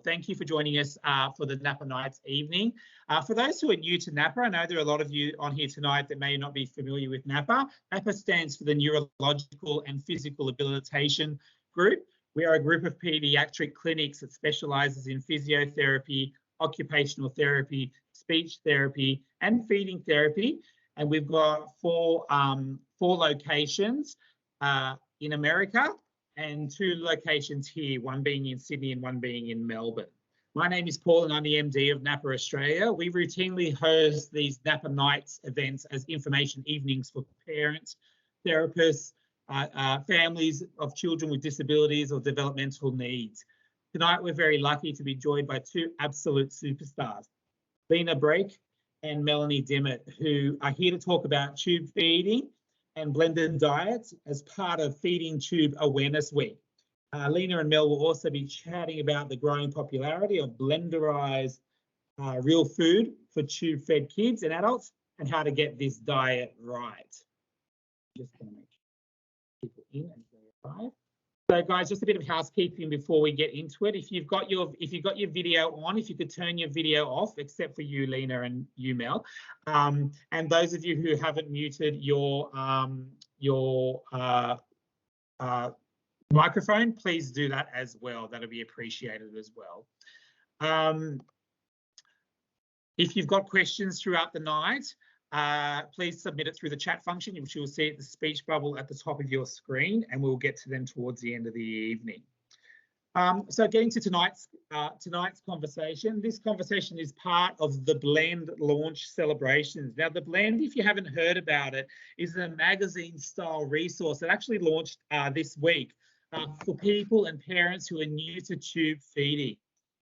Thank you for joining us for the NAPA Nights evening. For those who are new to NAPA, I know there are a lot of you on here tonight that may not be familiar with NAPA. NAPA stands for the Neurological and Physical Rehabilitation Group. We are a group of paediatric clinics that specialises in physiotherapy, occupational therapy, speech therapy, and feeding therapy. And we've got four locations in America and 2 locations here, one being in Sydney and one being in Melbourne. My name is Paul and I'm the MD of NAPA Australia. We routinely host these NAPA Nights events as information evenings for parents, therapists, families of children with disabilities or developmental needs. Tonight, we're very lucky to be joined by 2 absolute superstars, Lina Breik and Melanie Dimmitt, who are here to talk about tube feeding and blended diets as part of Feeding Tube Awareness Week. Lina and Mel will also be chatting about the growing popularity of blenderised real food for tube-fed kids and adults and how to get this diet right. Just going to make people in as they arrive. So guys, just a bit of housekeeping before we get into it. If you've got your video on, if you could turn your video off, except for you, Lina, and you, Mel. And those of you who haven't muted your microphone, please do that as well. That'll be appreciated as well. If you've got questions throughout the night, please submit it through the chat function, which you'll see at the speech bubble at the top of your screen, and we'll get to them towards the end of the evening. So getting to tonight's conversation, this conversation is part of the Blend launch celebrations. Now, the Blend, if you haven't heard about it, is a magazine-style resource that actually launched this week for people and parents who are new to tube feeding.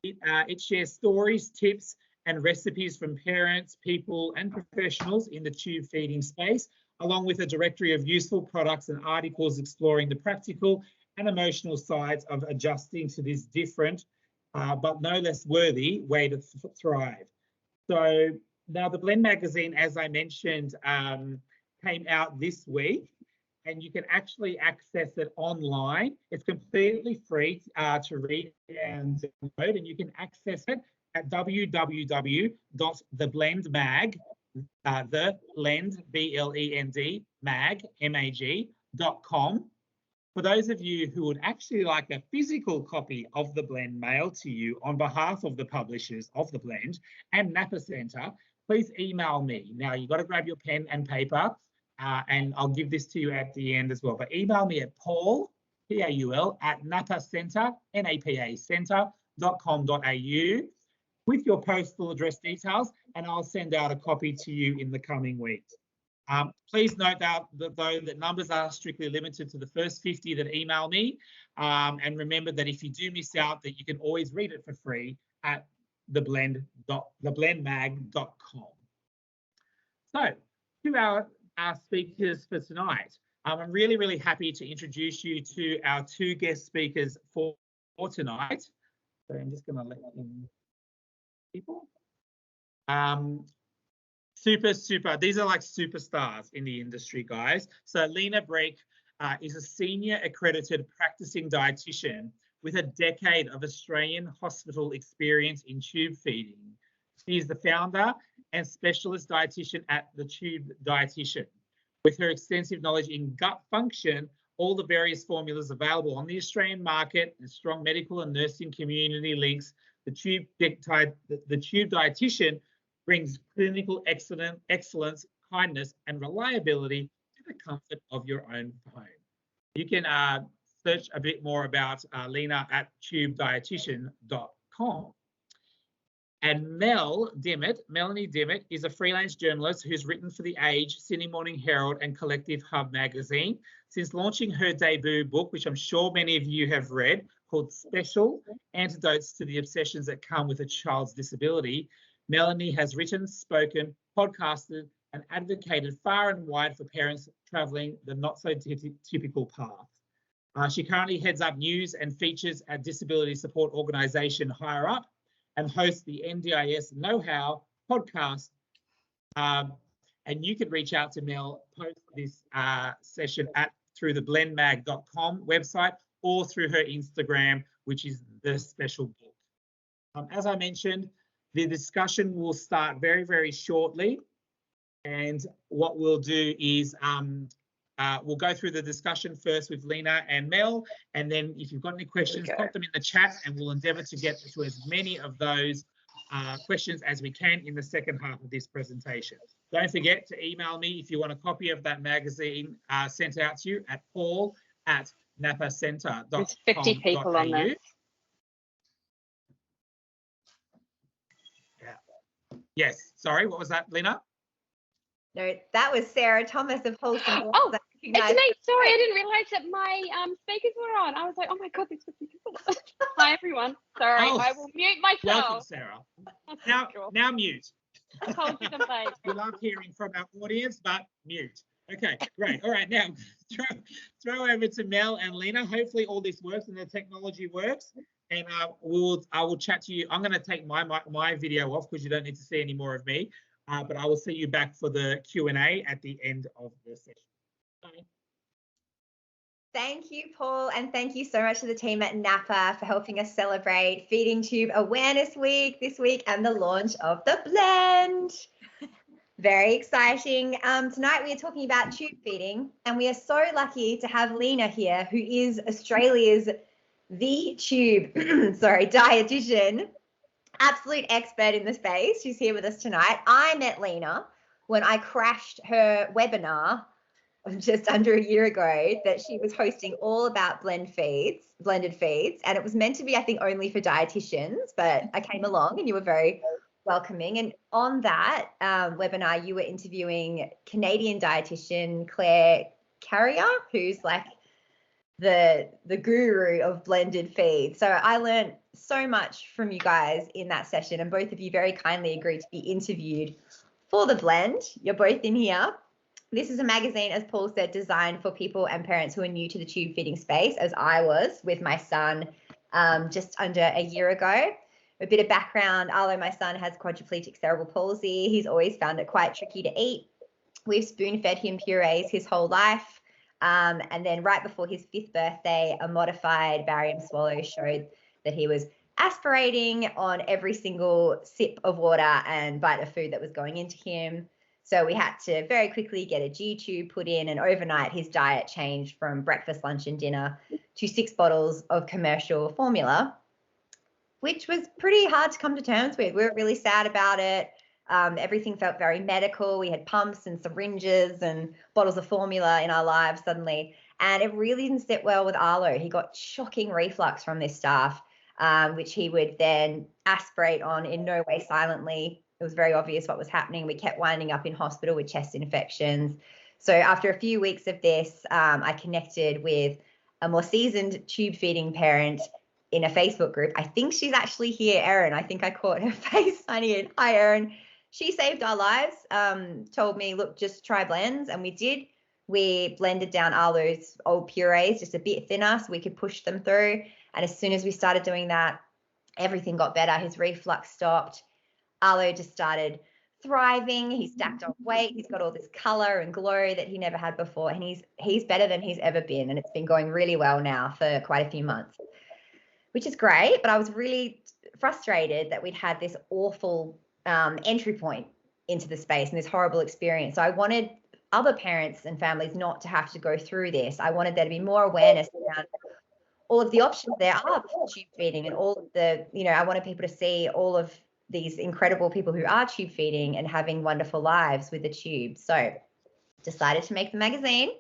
It shares stories, tips, and recipes from parents, people and professionals in the tube feeding space, along with a directory of useful products and articles exploring the practical and emotional sides of adjusting to this different but no less worthy way to thrive. So now the Blend magazine, as I mentioned, came out this week, and you can actually access it online. It's completely free to read and download, and you can access it at www.theblendmag, the blend, B-L-E-N-D, mag, M-A-G.com. For those of you who would actually like a physical copy of the Blend mailed to you on behalf of the publishers of the Blend and NAPA Centre, please email me. Now, you've got to grab your pen and paper, and I'll give this to you at the end as well. But email me at paul, P-A-U-L, at NAPA Centre, with your postal address details, and I'll send out a copy to you in the coming weeks. Please note that numbers are strictly limited to the first 50 that email me, and remember that if you do miss out, that you can always read it for free at theblendmag.com. So, to our speakers for tonight, I'm really, really happy to introduce you to our 2 guest speakers for tonight. So I'm just going to let in people. These are like superstars in the industry, guys. So Lina Breik is a senior accredited practicing dietitian with a decade of Australian hospital experience in tube feeding. She is the founder and specialist dietitian at the Tube Dietitian. With her extensive knowledge in gut function, all the various formulas available on the Australian market, and strong medical and nursing community links, the Tube Dietitian brings clinical excellence, kindness, and reliability to the comfort of your own home. You can search a bit more about Lina at tubedietitian.com. And Melanie Dimmitt is a freelance journalist who's written for The Age, Sydney Morning Herald, and Collective Hub magazine. Since launching her debut book, which I'm sure many of you have read, called Special: Antidotes to the Obsessions That Come with a Child's Disability, Melanie has written, spoken, podcasted, and advocated far and wide for parents travelling the not-so-typical path. She currently heads up news and features at disability support organisation Higher Up, and hosts the NDIS Know-How podcast. And you can reach out to Mel post this session through the blendmag.com website or through her Instagram, which is The Special Book. As I mentioned, the discussion will start very, very shortly. And what we'll do is we'll go through the discussion first with Lina and Mel. And then if you've got any questions, pop them in the chat and we'll endeavour to get to as many of those questions as we can in the second half of this presentation. Don't forget to email me if you want a copy of that magazine sent out to you at paul@napacentre.com.au. There's 50 people on there. Yes, sorry, what was that, Lina? No, that was Sarah Thomas of Wholesome. Oh, it's me. Sorry, I didn't realise that my speakers were on. I was like, oh my God, there's 50 people. Hi, everyone. Sorry, I will mute myself. Welcome, Sarah. Now mute. I told you to mute. We love hearing from our audience, but mute. Okay, great. All right, now throw over to Mel and Lina. Hopefully all this works and the technology works. And I will chat to you. I'm going to take my video off because you don't need to see any more of me. But I will see you back for the Q&A at the end of the session. Bye. Thank you, Paul, and thank you so much to the team at NAPA for helping us celebrate Feeding Tube Awareness Week this week and the launch of the blend. Very exciting. Tonight we are talking about tube feeding, and we are so lucky to have Lina here, who is Australia's the tube, dietitian. Absolute expert in the space. She's here with us tonight. I met Lina when I crashed her webinar just under a year ago that she was hosting all about blended feeds. And it was meant to be, I think, only for dietitians, but I came along and you were very welcoming. And on that webinar, you were interviewing Canadian dietitian Claire Carrier, who's like the guru of blended feeds. So I learned so much from you guys in that session, and both of you very kindly agreed to be interviewed for the blend. You're both in here. This is a magazine, as Paul said, designed for people and parents who are new to the tube feeding space, as I was with my son just under a year ago. A bit of background, Arlo, my son, has quadriplegic cerebral palsy. He's always found it quite tricky to eat. We've spoon-fed him purees his whole life. And then right before his 5th birthday, a modified barium swallow showed that he was aspirating on every single sip of water and bite of food that was going into him. So we had to very quickly get a G-tube put in, and overnight his diet changed from breakfast, lunch and dinner to 6 bottles of commercial formula, which was pretty hard to come to terms with. We were really sad about it. Everything felt very medical. We had pumps and syringes and bottles of formula in our lives suddenly. And it really didn't sit well with Arlo. He got shocking reflux from this stuff, which he would then aspirate on in no way silently. It was very obvious what was happening. We kept winding up in hospital with chest infections. So after a few weeks of this, I connected with a more seasoned tube feeding parent in a Facebook group. I think she's actually here, Erin. I think I caught her face funny. And hi, Erin. She saved our lives, told me, look, just try blends. And we did. We blended down Arlo's old purees just a bit thinner so we could push them through. And as soon as we started doing that, everything got better. His reflux stopped. Arlo just started thriving. He stacked on weight. He's got all this color and glow that he never had before. And he's better than he's ever been. And it's been going really well now for quite a few months, which is great. But I was really frustrated that we'd had this awful entry point into the space and this horrible experience. So I wanted other parents and families not to have to go through this. I wanted there to be more awareness around all of the options there are for tube feeding and all of the, I wanted people to see all of these incredible people who are tube feeding and having wonderful lives with the tube. So decided to make the magazine,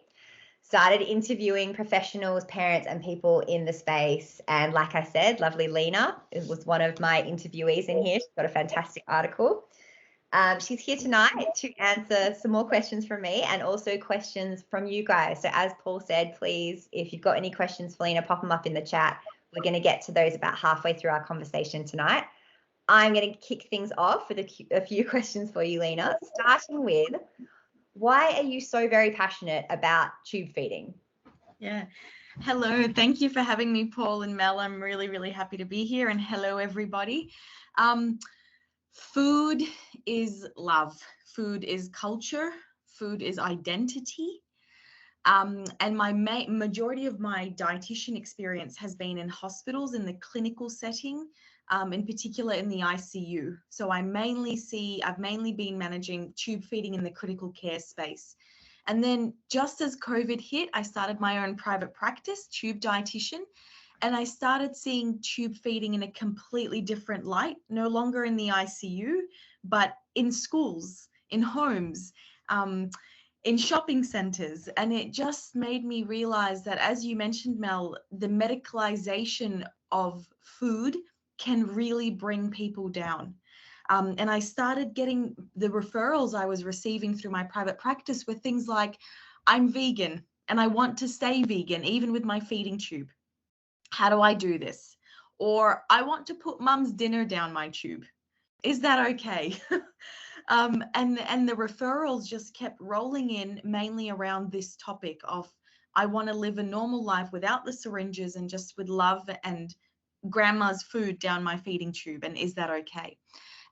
started interviewing professionals, parents and people in the space. And like I said, lovely Lina was one of my interviewees in here. She's got a fantastic article. She's here tonight to answer some more questions from me and also questions from you guys. So as Paul said, please, if you've got any questions for Lina, pop them up in the chat. We're going to get to those about halfway through our conversation tonight. I'm going to kick things off with a few questions for you, Lina, starting with, why are you so very passionate about tube feeding? Yeah. Hello. Thank you for having me, Paul and Mel. I'm really, really happy to be here. And hello, everybody. Food is love. Food is culture. Food is identity. And my majority of my dietitian experience has been in hospitals in the clinical setting, in particular in the ICU. So I've mainly been managing tube feeding in the critical care space. And then just as COVID hit, I started my own private practice, Tube Dietitian, and I started seeing tube feeding in a completely different light, no longer in the ICU, but in schools, in homes, in shopping centers. And it just made me realize that, as you mentioned, Mel, the medicalization of food can really bring people down. And I started getting the referrals I was receiving through my private practice with things like, I'm vegan and I want to stay vegan, even with my feeding tube. How do I do this? Or I want to put mum's dinner down my tube. Is that okay? And the referrals just kept rolling in, mainly around this topic of, I want to live a normal life without the syringes and just with love and grandma's food down my feeding tube. And is that okay?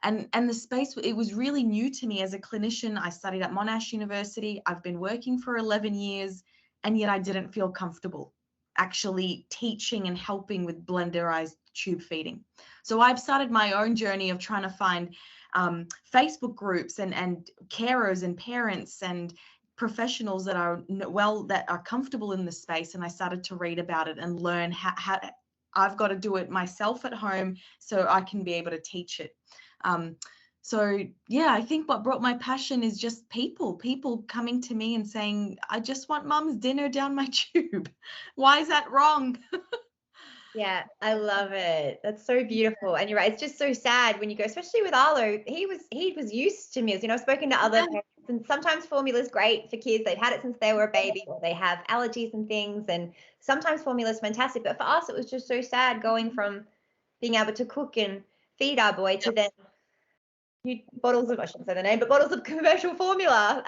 And the space, it was really new to me as a clinician. I studied at Monash University. I've been working for 11 years, and yet I didn't feel comfortable actually teaching and helping with blenderized tube feeding. So I've started my own journey of trying to find Facebook groups and carers and parents and professionals that are comfortable in the space. And I started to read about it and learn how I've got to do it myself at home so I can be able to teach it. So yeah, I think what brought my passion is just people coming to me and saying, I just want mum's dinner down my tube. Why is that wrong? Yeah, I love it. That's so beautiful. And you're right. It's just so sad when you go, especially with Arlo. He was used to meals. I've spoken to other parents, and sometimes formula is great for kids. They've had it since they were a baby, or they have allergies and things. And sometimes formula is fantastic. But for us, it was just so sad going from being able to cook and feed our boy to then bottles of, I shouldn't say the name, but bottles of commercial formula.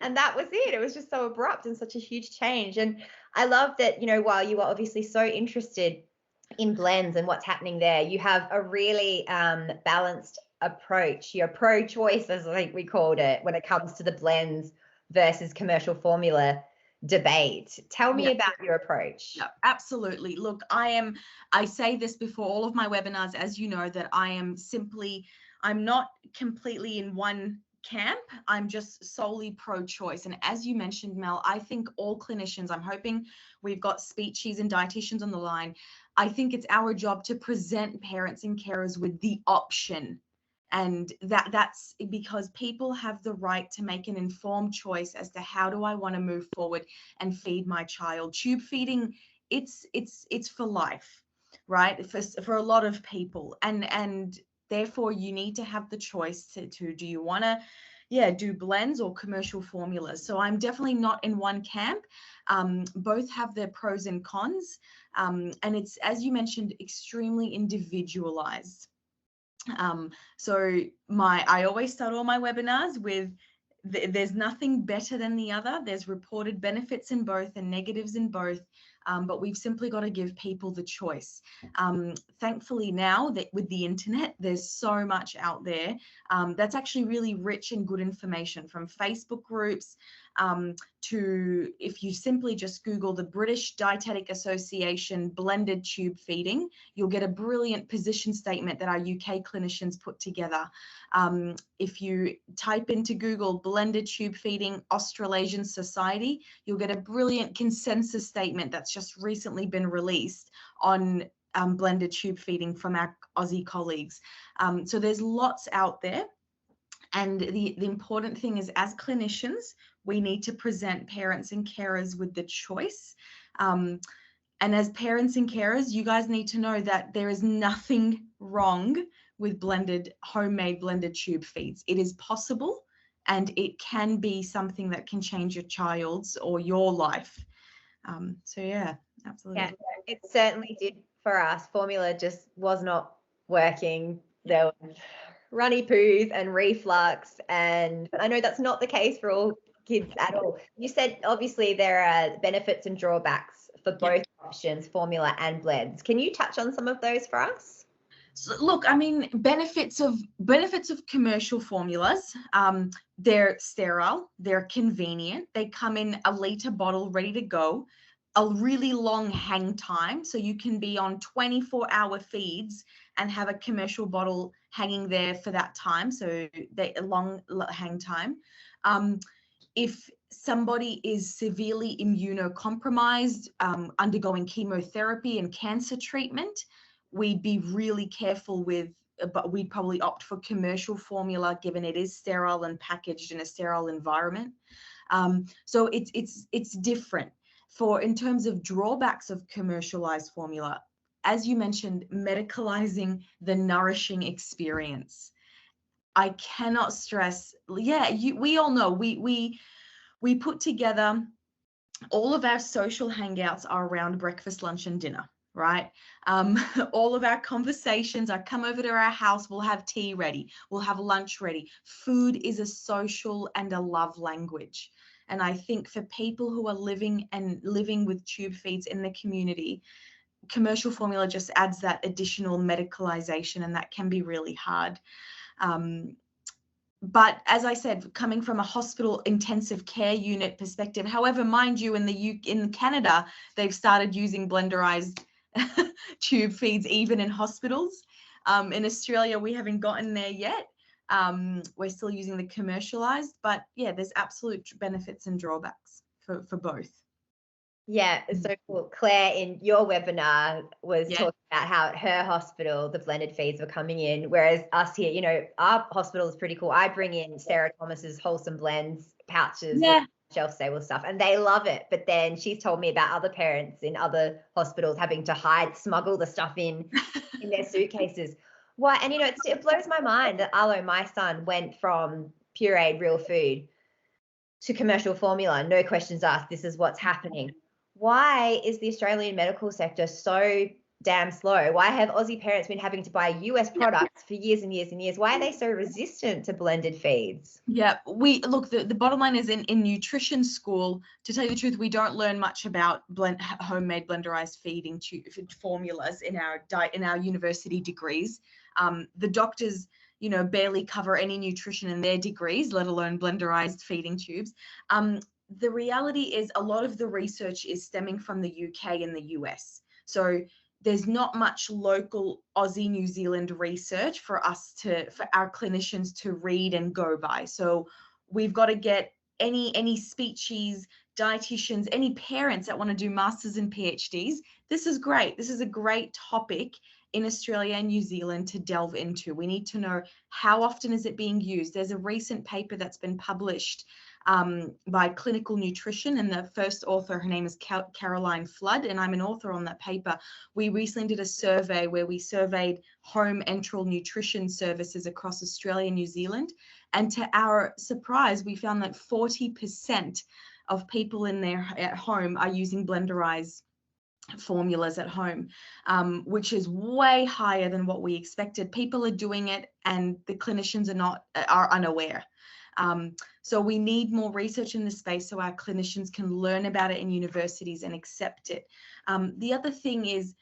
And that was it. It was just so abrupt and such a huge change. And I love that, while you are obviously so interested in blends and what's happening there, you have a really balanced approach. You're pro-choice, as I think we called it, when it comes to the blends versus commercial formula debate. Tell me about your approach. Yeah, absolutely. Look, I say this before all of my webinars, as you know, that I'm not completely in one camp. I'm just solely pro-choice. And as you mentioned, Mel, I think all clinicians, I'm hoping we've got speechies and dietitians on the line. I think it's our job to present parents and carers with the option. And that's because people have the right to make an informed choice as to how do I want to move forward and feed my child. Tube feeding, it's for life, right? For a lot of people. And therefore, you need to have the choice to do you want to, do blends or commercial formulas? So I'm definitely not in one camp. Both have their pros and cons. And it's, as you mentioned, extremely individualized. So I always start all my webinars with, there's nothing better than the other. There's reported benefits in both and negatives in both. But we've simply got to give people the choice. Thankfully now that with the internet, there's so much out there that's actually really rich and good information, from Facebook groups to, if you simply just Google the British Dietetic Association blended tube feeding, you'll get a brilliant position statement that our UK clinicians put together. If you type into Google blended tube feeding Australasian Society, you'll get a brilliant consensus statement that's just recently been released on blended tube feeding from our Aussie colleagues. So there's lots out there. And the important thing is, as clinicians, we need to present parents and carers with the choice. And as parents and carers, you guys need to know that there is nothing wrong with homemade blended tube feeds. It is possible, and it can be something that can change your child's or your life. So yeah, absolutely. Yeah, it certainly did for us. Formula just was not working. There was runny poos and reflux, and I know that's not the case for all kids at all. You said obviously there are benefits and drawbacks for both options, formula and blends. Can you touch on some of those for us? So look, I mean, benefits of commercial formulas. They're sterile, they're convenient, they come in a litre bottle ready to go, a really long hang time, so you can be on 24-hour feeds and have a commercial bottle hanging there for that time, so a long hang time. If somebody is severely immunocompromised, undergoing chemotherapy and cancer treatment, we'd be really careful with, but we'd probably opt for commercial formula, given it is sterile and packaged in a sterile environment. So it's different. In terms of drawbacks of commercialized formula, as you mentioned, medicalizing the nourishing experience. I cannot stress, we all know, we put together, all of our social hangouts are around breakfast, lunch, and dinner, right? All of our conversations are, come over to our house, we'll have tea ready, we'll have lunch ready. Food is a social and a love language. And I think for people who are living with tube feeds in the community, commercial formula just adds that additional medicalization, and that can be really hard. But as I said, coming from a hospital intensive care unit perspective, however, mind you, in Canada, they've started using blenderized tube feeds even in hospitals. In Australia, we haven't gotten there yet. We're still using the commercialized, but yeah, there's absolute benefits and drawbacks for both. Yeah, it's so cool. Claire, in your webinar, was talking about how at her hospital, the blended feeds were coming in, whereas us here, you know, our hospital is pretty cool. I bring in Sarah Thomas's Wholesome Blends pouches, shelf-stable stuff, and they love it. But then she's told me about other parents in other hospitals having to smuggle the stuff in their suitcases. Why? And, you know, it blows my mind that Arlo, my son, went from pureed real food to commercial formula. No questions asked. This is what's happening. Why is the Australian medical sector so damn slow? Why have Aussie parents been having to buy US products for years and years and years? Why are they so resistant to blended feeds? Yeah, the bottom line is in nutrition school, to tell you the truth, we don't learn much about homemade blenderized feeding formulas in our university degrees. The doctors, you know, barely cover any nutrition in their degrees, let alone blenderized feeding tubes. The reality is a lot of the research is stemming from the UK and the US. So there's not much local Aussie, New Zealand research for our clinicians to read and go by. So we've got to get any speechies, dietitians, any parents that want to do masters and PhDs. This is great. This is a great topic in Australia and New Zealand to delve into. We need to know how often is it being used. There's a recent paper that's been published by Clinical Nutrition, and the first author, her name is Caroline Flood, and I'm an author on that paper. We recently did a survey where we surveyed home enteral nutrition services across Australia and New Zealand, and to our surprise, we found that 40% of people at home are using blenderized formulas at home, which is way higher than what we expected. People are doing it, and the clinicians are unaware. So we need more research in this space so our clinicians can learn about it in universities and accept it. The other thing is,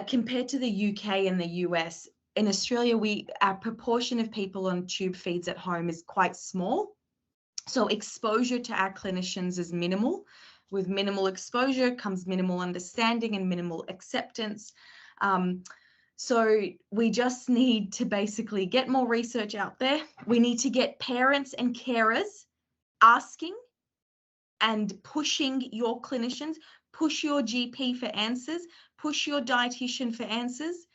compared to the UK and the US, in Australia, our proportion of people on tube feeds at home is quite small. So exposure to our clinicians is minimal. With minimal exposure comes minimal understanding and minimal acceptance. So we just need to basically get more research out there. We need to get parents and carers asking and pushing your clinicians, push your GP for answers, push your dietitian for answers,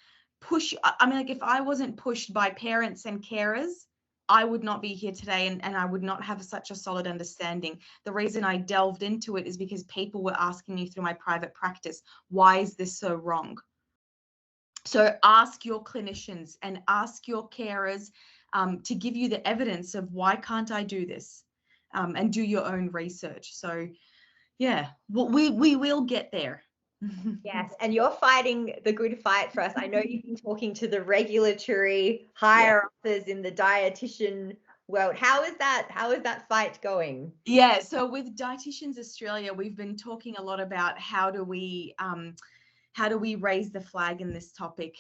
if I wasn't pushed by parents and carers, I would not be here today, and I would not have such a solid understanding. The reason I delved into it is because people were asking me through my private practice, why is this so wrong? So ask your clinicians and ask your carers to give you the evidence of why can't I do this, and do your own research. So yeah, we will get there. Yes, and you're fighting the good fight for us. I know you've been talking to the regulatory higher-ups in the dietitian world. How is that fight going? Yeah, so with Dietitians Australia, we've been talking a lot about how do we how do we raise the flag in this topic?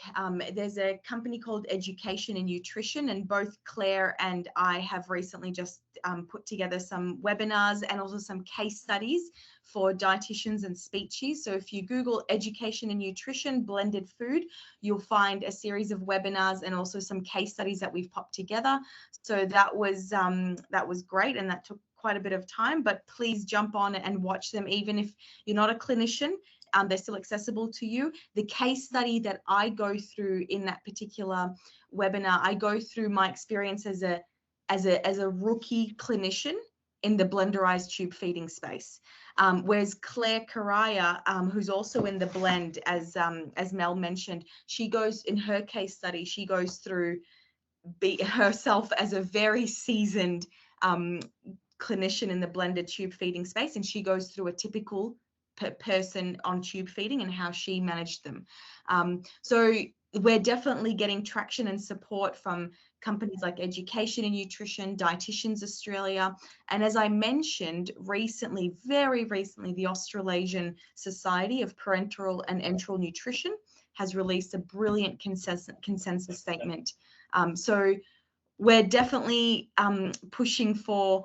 There's a company called Education and Nutrition, and both Claire and I have recently just put together some webinars and also some case studies for dietitians and speechies. So if you Google Education and Nutrition blended food, you'll find a series of webinars and also some case studies that we've popped together. So that was great, and that took quite a bit of time, but please jump on and watch them. Even if you're not a clinician, they're still accessible to you. The case study that I go through in that particular webinar, I go through my experience as a rookie clinician in the blenderized tube feeding space. Whereas Claire Caraya, who's also in the blend, as Mel mentioned, she goes in her case study, she goes through herself as a very seasoned clinician in the blended tube feeding space, and she goes through a typical person on tube feeding and how she managed them. So we're definitely getting traction and support from companies like Education and Nutrition, Dietitians Australia, and as I mentioned recently, very recently, the Australasian Society of Parenteral and Enteral Nutrition has released a brilliant consensus statement. So we're definitely pushing for,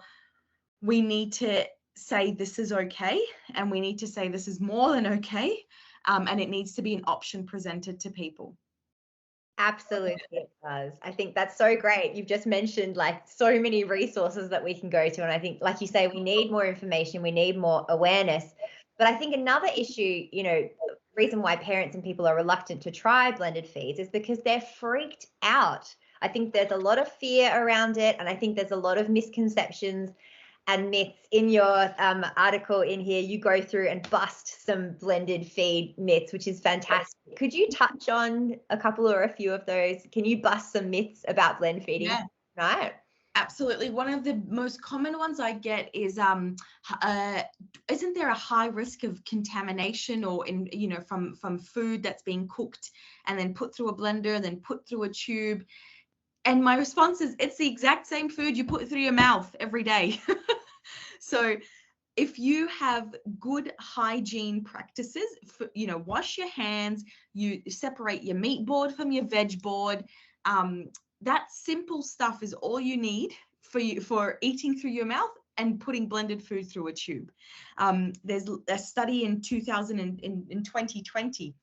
we need to say this is okay, and we need to say this is more than okay, and it needs to be an option presented to people. Absolutely, it does. I think that's so great. You've just mentioned like so many resources that we can go to, and I think, like you say, we need more information, we need more awareness. But I think another issue, you know, the reason why parents and people are reluctant to try blended feeds is because they're freaked out. I think there's a lot of fear around it, and I think there's a lot of misconceptions and myths. In your article in here, you go through and bust some blended feed myths, which is fantastic. Could you touch on a couple or a few of those? Can you bust some myths about blend feeding? Yeah. Right. Absolutely. One of the most common ones I get is, isn't there a high risk of contamination or from food that's being cooked and then put through a blender, then put through a tube? And my response is, it's the exact same food you put through your mouth every day. So if you have good hygiene practices, wash your hands, you separate your meat board from your veg board. That simple stuff is all you need for eating through your mouth and putting blended food through a tube. There's a study in 2020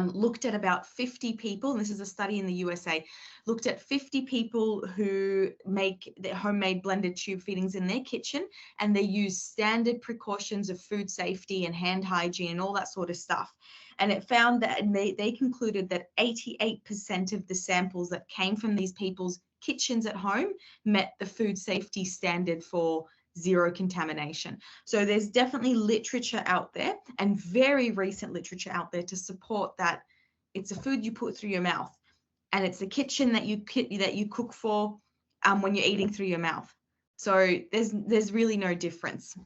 looked at about 50 people, and this is a study in the USA, looked at 50 people who make their homemade blended tube feedings in their kitchen, and they use standard precautions of food safety and hand hygiene and all that sort of stuff. And it found that, and they concluded that 88% of the samples that came from these people's kitchens at home met the food safety standard for zero contamination. So there's definitely literature out there, and very recent literature out there, to support that it's a food you put through your mouth, and it's the kitchen that you cook for when you're eating through your mouth. So there's really no difference.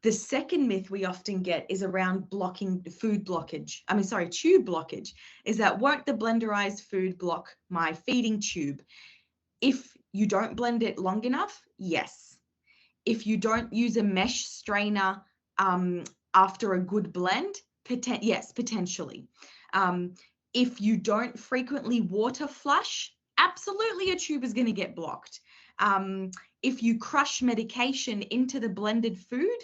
The second myth we often get is around tube blockage, is that won't the blenderized food block my feeding tube? If you don't blend it long enough, yes. If you don't use a mesh strainer after a good blend, yes, potentially. If you don't frequently water flush, absolutely your tube is going to get blocked. If you crush medication into the blended food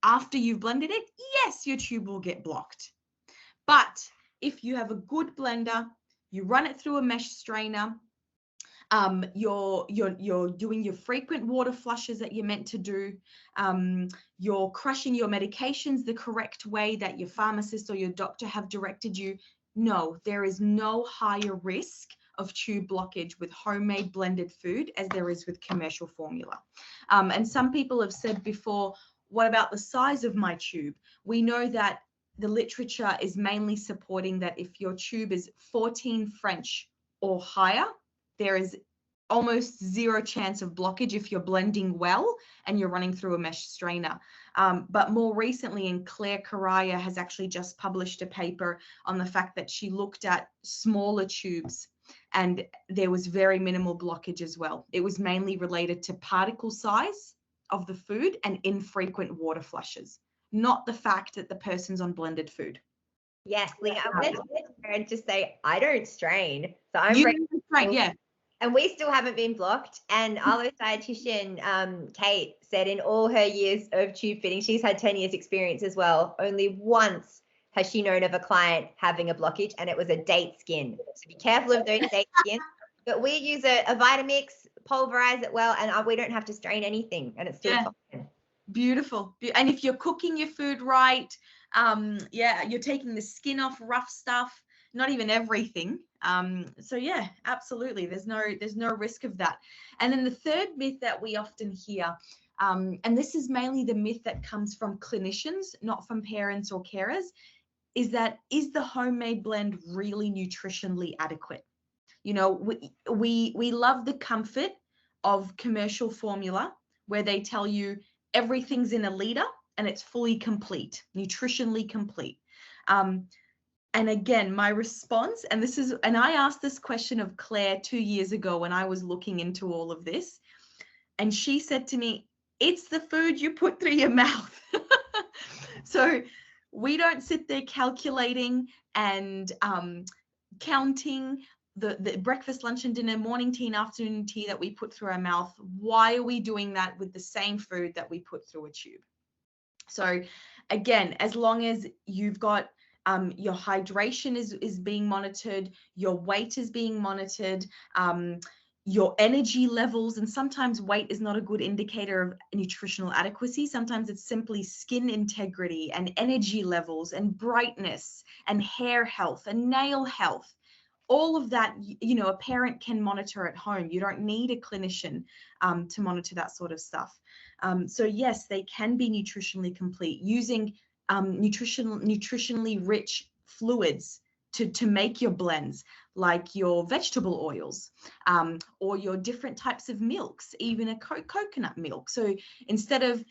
after you've blended it, yes, your tube will get blocked. But if you have a good blender, you run it through a mesh strainer, you're doing your frequent water flushes that you're meant to do, you're crushing your medications the correct way that your pharmacist or your doctor have directed you, no, there is no higher risk of tube blockage with homemade blended food as there is with commercial formula. And some people have said before, what about the size of my tube? We know that the literature is mainly supporting that if your tube is 14 French or higher, there is almost zero chance of blockage if you're blending well and you're running through a mesh strainer. But more recently, and Claire Caraya has actually just published a paper on the fact that she looked at smaller tubes and there was very minimal blockage as well. It was mainly related to particle size of the food and infrequent water flushes, not the fact that the person's on blended food. Yes, Lina, I wanted to just say I don't strain. So I'm You ready. don't strain, yeah. And we still haven't been blocked. And our dietitian, Kate, said in all her years of tube fitting, she's had 10 years experience as well. Only once has she known of a client having a blockage, and it was a date skin. So be careful of those date skins. But we use a Vitamix, pulverize it well, and we don't have to strain anything, and it's still fine. Beautiful. And if you're cooking your food right, you're taking the skin off rough stuff, not even everything. So yeah, absolutely. There's no risk of that. And then the third myth that we often hear, and this is mainly the myth that comes from clinicians, not from parents or carers, is the homemade blend really nutritionally adequate? You know, we love the comfort of commercial formula where they tell you everything's in a liter and it's fully complete, nutritionally complete. And again, my response, and I asked this question of Claire 2 years ago when I was looking into all of this, and she said to me, it's the food you put through your mouth. So we don't sit there calculating and counting the breakfast, lunch, and dinner, morning tea and afternoon tea that we put through our mouth. Why are we doing that with the same food that we put through a tube? So again, as long as you've got your hydration is being monitored, your weight is being monitored, your energy levels, and sometimes weight is not a good indicator of nutritional adequacy. Sometimes it's simply skin integrity and energy levels and brightness and hair health and nail health. All of that, you know, a parent can monitor at home. You don't need a clinician to monitor that sort of stuff. So yes, they can be nutritionally complete using nutritionally rich fluids to make your blends, like your vegetable oils or your different types of milks, even a coconut milk. So instead of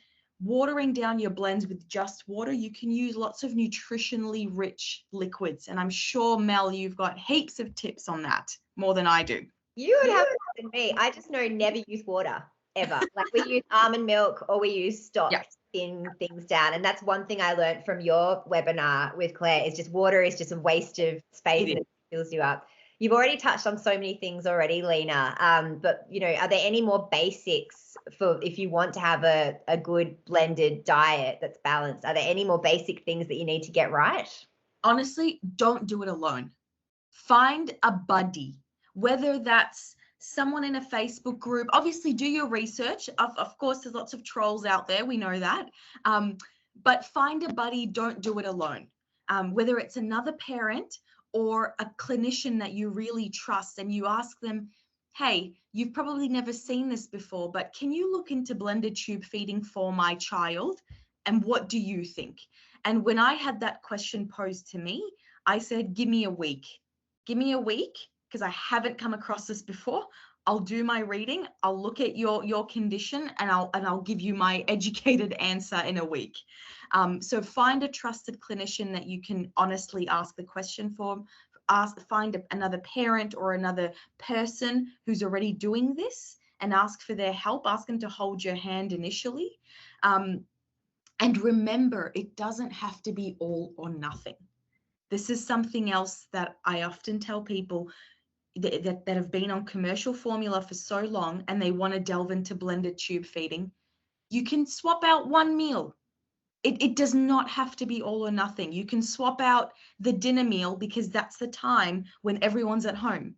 watering down your blends with just water, you can use lots of nutritionally rich liquids. And I'm sure, Mel, you've got heaps of tips on that, more than I do. You would have more than me. I just know never use water, ever. Like we use almond milk or we use stock to thin things down. And that's one thing I learned from your webinar with Claire, is just water is just a waste of space and it fills you up. You've already touched on so many things already, Lina, but, you know, are there any more basics for if you want to have a good blended diet that's balanced? Are there any more basic things that you need to get right? Honestly, don't do it alone. Find a buddy, whether that's someone in a Facebook group. Obviously, do your research. Of course, there's lots of trolls out there. We know that. But find a buddy. Don't do it alone. Whether it's another parent or a clinician that you really trust, and you ask them, hey, you've probably never seen this before, but can you look into blended tube feeding for my child? And what do you think? And when I had that question posed to me, I said, give me a week. Give me a week, because I haven't come across this before. I'll do my reading. I'll look at your condition, and I'll give you my educated answer in a week. So find a trusted clinician that you can honestly ask the question for. Find another parent or another person who's already doing this and ask for their help. Ask them to hold your hand initially. And remember, it doesn't have to be all or nothing. This is something else that I often tell people that have been on commercial formula for so long and they want to delve into blended tube feeding. You can swap out one meal. It does not have to be all or nothing. You can swap out the dinner meal because that's the time when everyone's at home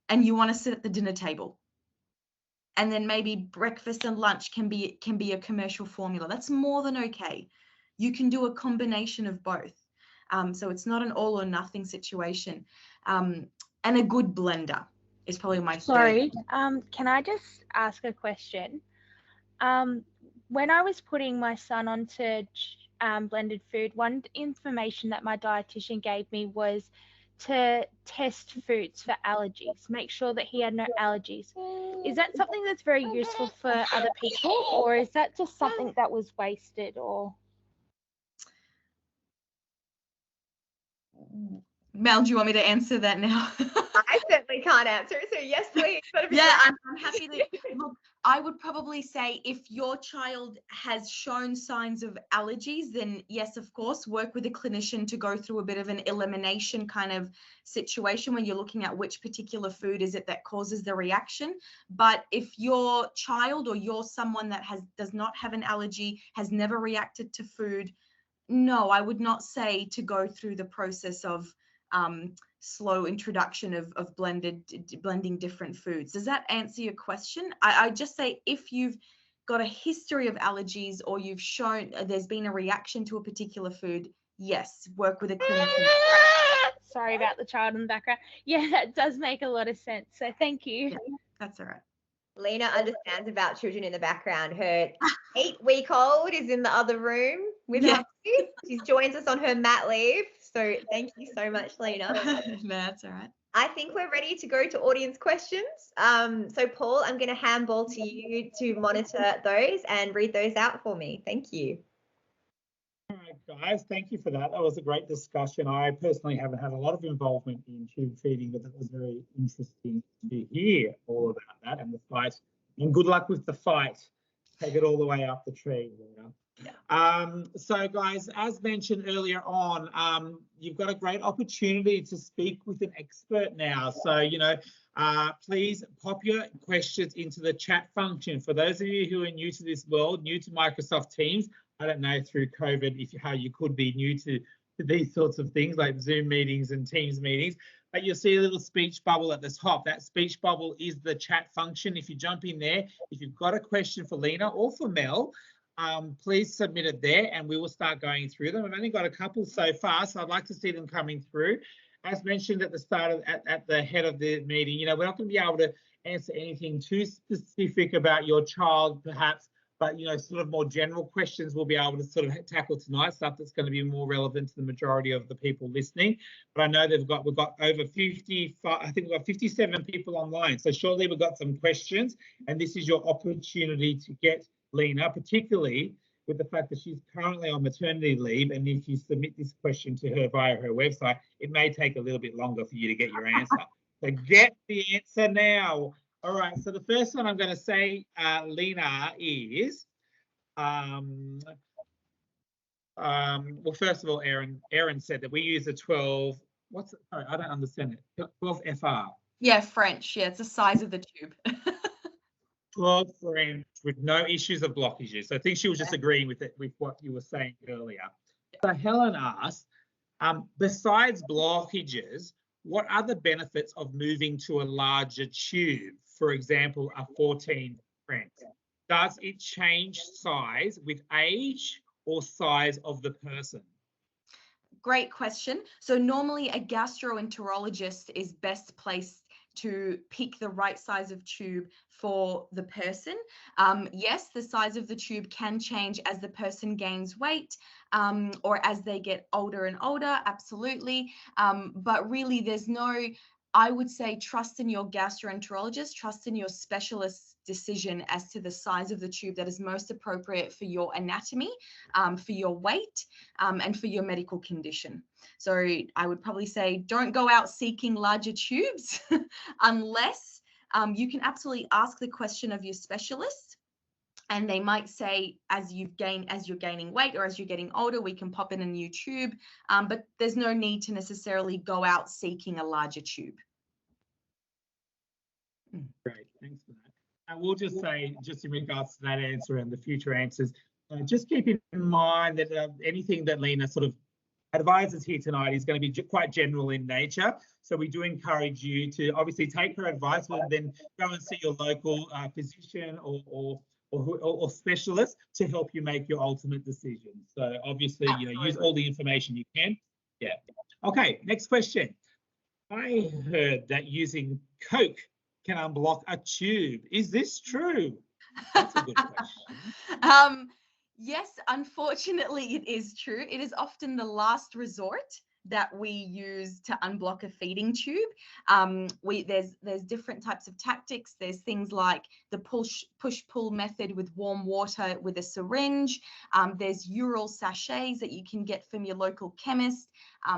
and you want to sit at the dinner table. And then maybe breakfast and lunch can be a commercial formula. That's more than okay. You can do a combination of both. So it's not an all or nothing situation. And a good blender is probably my Sorry, can I just ask a question? When I was putting my son onto blended food, one information that my dietitian gave me was to test foods for allergies, make sure that he had no allergies. Is that something that's very useful for other people, or is that just something that was wasted? Or Mel, do you want me to answer that now? I certainly can't answer. So yes, please. Yeah, I'm happy to. Look, I would probably say if your child has shown signs of allergies, then yes, of course, work with a clinician to go through a bit of an elimination kind of situation where you're looking at which particular food is it that causes the reaction. But if your child or you're someone that does not have an allergy, has never reacted to food, no, I would not say to go through the process of slow introduction of blending different foods. Does that answer your question? I just say if you've got a history of allergies or you've shown there's been a reaction to a particular food, yes, work with a clinician. Sorry about the child in the background. Yeah, that does make a lot of sense. So thank you. Yeah, that's all right. Lina understands about children in the background. Her 8-week-old is in the other room with her. She joins us on her mat leave. So thank you so much, Lina. No, that's all right. I think we're ready to go to audience questions. So Paul, I'm going to handball to you to monitor those and read those out for me. Thank you. All right, guys, thank you for that. That was a great discussion. I personally haven't had a lot of involvement in tube feeding, but that was very interesting to hear all about that and the fight. And good luck with the fight. Take it all the way up the tree. So guys, as mentioned earlier on, you've got a great opportunity to speak with an expert now. So, please pop your questions into the chat function. For those of you who are new to this world, new to Microsoft Teams, I don't know through COVID how you could be new to these sorts of things like Zoom meetings and Teams meetings, but you'll see a little speech bubble at the top. That speech bubble is the chat function. If you jump in there, if you've got a question for Lina or for Mel, please submit it there and we will start going through them. I've only got a couple so far, so I'd like to see them coming through. As mentioned at the start at the head of the meeting, we're not going to be able to answer anything too specific about your child perhaps, but sort of more general questions we'll be able to sort of tackle tonight, stuff that's going to be more relevant to the majority of the people listening. But I know we've got over 55, I think we've got 57 people online. So surely we've got some questions, and this is your opportunity to get Lina, particularly with the fact that she's currently on maternity leave, and if you submit this question to her via her website, it may take a little bit longer for you to get your answer. So get the answer now. All right, so the first one I'm going to say, Lina, is, well, first of all, Aaron said that we use a 12, sorry, I don't understand it, 12 FR. Yeah, French, yeah, it's the size of the tube. 12 French with no issues of blockages. So I think she was just agreeing with what you were saying earlier. So Helen asked, besides blockages, what are the benefits of moving to a larger tube? For example, a 14 French. Does it change size with age or size of the person? Great question. So normally a gastroenterologist is best placed to pick the right size of tube for the person. Yes, the size of the tube can change as the person gains weight or as they get older and older, absolutely. But really there's no, I would say, trust in your gastroenterologist, trust in your specialist's decision as to the size of the tube that is most appropriate for your anatomy, for your weight, and for your medical condition. So I would probably say don't go out seeking larger tubes unless you can absolutely ask the question of your specialist. And they might say, as you're gaining weight or as you're getting older, we can pop in a new tube, but there's no need to necessarily go out seeking a larger tube. Great, thanks for that. And we'll just say, just in regards to that answer and the future answers, just keep in mind that anything that Lina sort of advises here tonight is going to be quite general in nature. So we do encourage you to obviously take her advice, but then go and see your local physician or specialist to help you make your ultimate decision. So obviously, use all the information you can. Yeah. Okay, next question. I heard that using Coke can unblock a tube. Is this true? That's a good question. Yes, unfortunately, it is true. It is often the last resort that we use to unblock a feeding tube. There's different types of tactics. There's things like the push-pull method with warm water with a syringe. There's Ural sachets that you can get from your local chemist.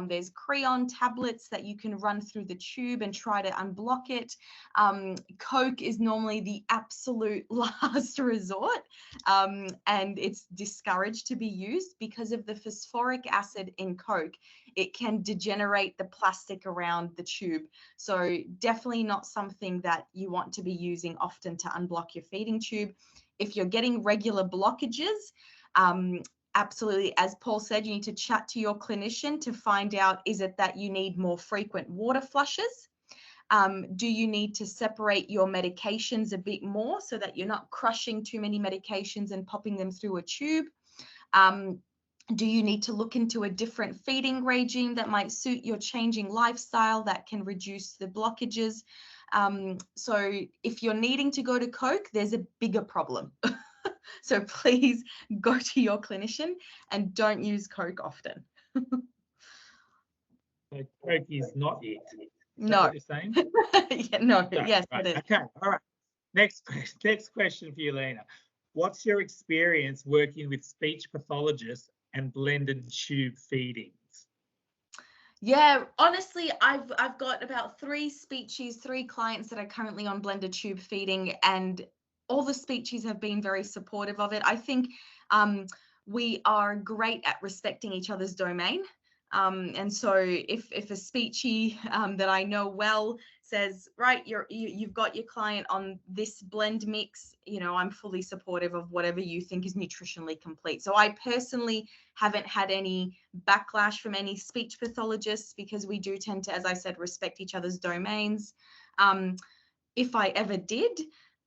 There's Creon tablets that you can run through the tube and try to unblock it. Coke is normally the absolute last resort, and it's discouraged to be used because of the phosphoric acid in Coke. It can degenerate the plastic around the tube. So definitely not something that you want to be using often to unblock your feeding tube. If you're getting regular blockages, absolutely, as Paul said, you need to chat to your clinician to find out, is it that you need more frequent water flushes? Do you need to separate your medications a bit more so that you're not crushing too many medications and popping them through a tube? Do you need to look into a different feeding regime that might suit your changing lifestyle that can reduce the blockages? So if you're needing to go to Coke, there's a bigger problem. So please go to your clinician and don't use Coke often. So Coke is not it. No. What you're saying? Yeah, no, Okay, yes, right. it is. Okay, all right. Next question for you, Lina. What's your experience working with speech pathologists and blended tube feedings? Yeah, honestly, I've got about 3 clients that are currently on blended tube feeding, and all the speeches have been very supportive of it. I think we are great at respecting each other's domain. And so if a speechy that I know well says, right, you've got your client on this blend mix, you know, I'm fully supportive of whatever you think is nutritionally complete. So I personally haven't had any backlash from any speech pathologists because we do tend to, as I said, respect each other's domains. If I ever did,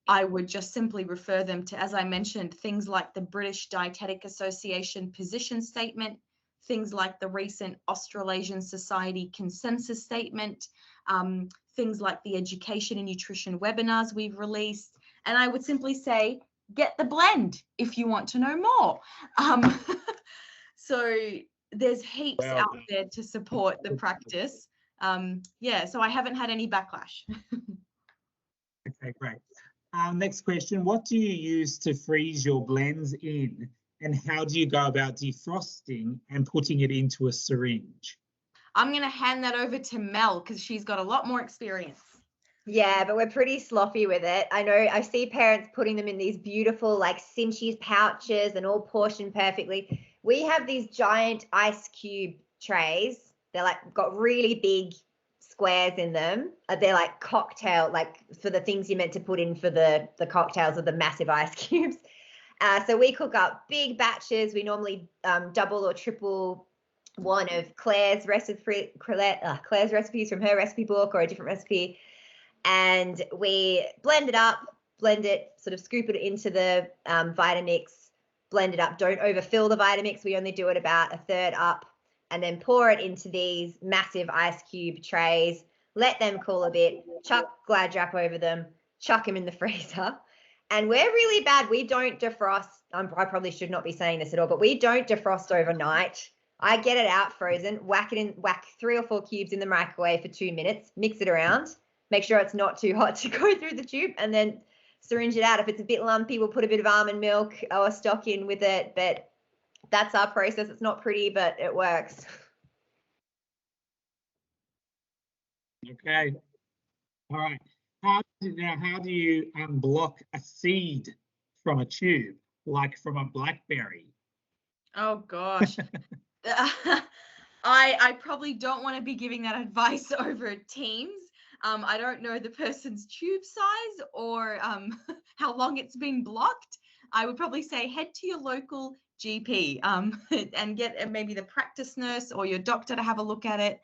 I would just simply refer them to, as I mentioned, things like the British Dietetic Association position statement, things like the recent Australasian Society consensus statement, things like the education and nutrition webinars we've released. And I would simply say, get the blend if you want to know more. So there's heaps out there to support the practice. Yeah, so I haven't had any backlash. Okay, great. Next question. What do you use to freeze your blends in? And how do you go about defrosting and putting it into a syringe? I'm going to hand that over to Mel because she's got a lot more experience. Yeah, but we're pretty sloppy with it. I know I see parents putting them in these beautiful like cinchies pouches and all portioned perfectly. We have these giant ice cube trays. They're like got really big squares in them. They're like cocktail, like for the things you're meant to put in for the cocktails of the massive ice cubes. So we cook up big batches. We normally double or triple one of Claire's recipes from her recipe book or a different recipe. And we blend it up, blend it, sort of scoop it into the Vitamix, blend it up. Don't overfill the Vitamix. We only do it about a third up and then pour it into these massive ice cube trays. Let them cool a bit, chuck Glad wrap over them, chuck them in the freezer. And we're really bad. We don't defrost. I probably should not be saying this at all, but we don't defrost overnight. I get it out frozen, whack 3 or 4 cubes in the microwave for 2 minutes, mix it around, make sure it's not too hot to go through the tube, and then syringe it out. If it's a bit lumpy, we'll put a bit of almond milk or stock in with it. But that's our process. It's not pretty, but it works. Okay. All right. How do you unblock a seed from a tube, like from a blackberry? Oh gosh. I probably don't want to be giving that advice over Teams. I don't know the person's tube size or how long it's been blocked. I would probably say head to your local GP and get maybe the practice nurse or your doctor to have a look at it.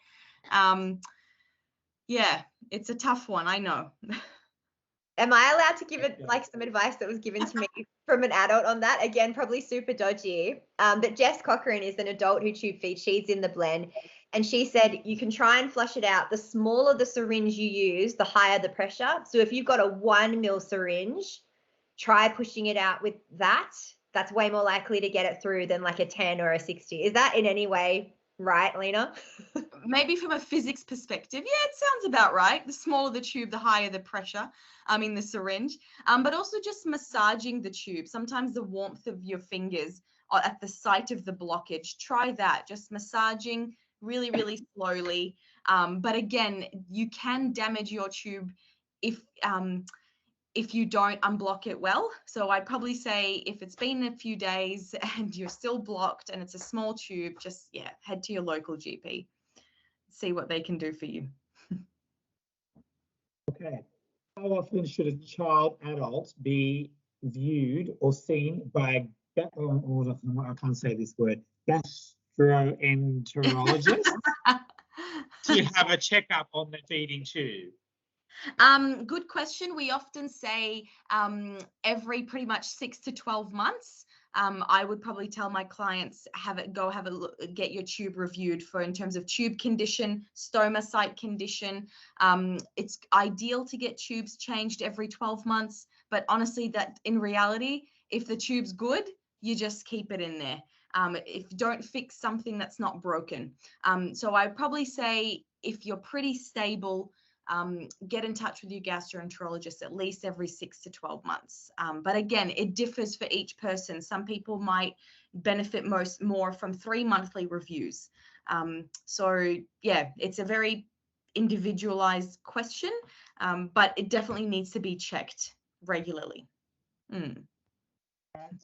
Yeah, it's a tough one, I know. Am I allowed to give it like some advice that was given to me from an adult on that? Again, probably super dodgy. But Jess Cochran is an adult who tube feeds. She's in the blend. And she said you can try and flush it out. The smaller the syringe you use, the higher the pressure. So if you've got a 1 ml syringe, try pushing it out with that. That's way more likely to get it through than like a 10 or a 60. Is that in any way right, Lina? Maybe from a physics perspective, yeah, it sounds about right. The smaller the tube, the higher the pressure, in the syringe. But also just massaging the tube. Sometimes the warmth of your fingers at the site of the blockage, try that, just massaging really, really slowly. But again, you can damage your tube if you don't unblock it well. So I'd probably say if it's been a few days and you're still blocked and it's a small tube, just, yeah, head to your local GP. See what they can do for you. Okay. How often should a child adult be viewed or seen by, I can't say this word, gastroenterologist to have a checkup on the feeding tube? Good question. We often say every pretty much 6 to 12 months. I would probably tell my clients go have a look, get your tube reviewed for in terms of tube condition, stoma site condition. It's ideal to get tubes changed every 12 months, but honestly, that in reality, if the tube's good, you just keep it in there. If you don't fix something that's not broken. So I'd probably say if you're pretty stable, get in touch with your gastroenterologist at least every 6 to 12 months. But again, it differs for each person. Some people might benefit more from 3 monthly reviews. So yeah, it's a very individualized question, but it definitely needs to be checked regularly.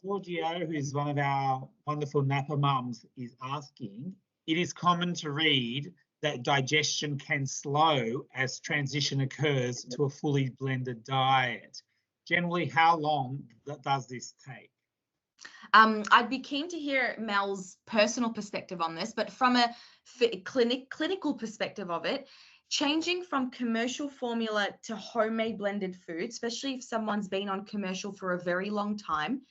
Giorgio, who's one of our wonderful NAPA mums, is asking, it is common to read that digestion can slow as transition occurs to a fully blended diet. Generally, how long does this take? I'd be keen to hear Mel's personal perspective on this, but from a clinical perspective of it, changing from commercial formula to homemade blended food, especially if someone's been on commercial for a very long time,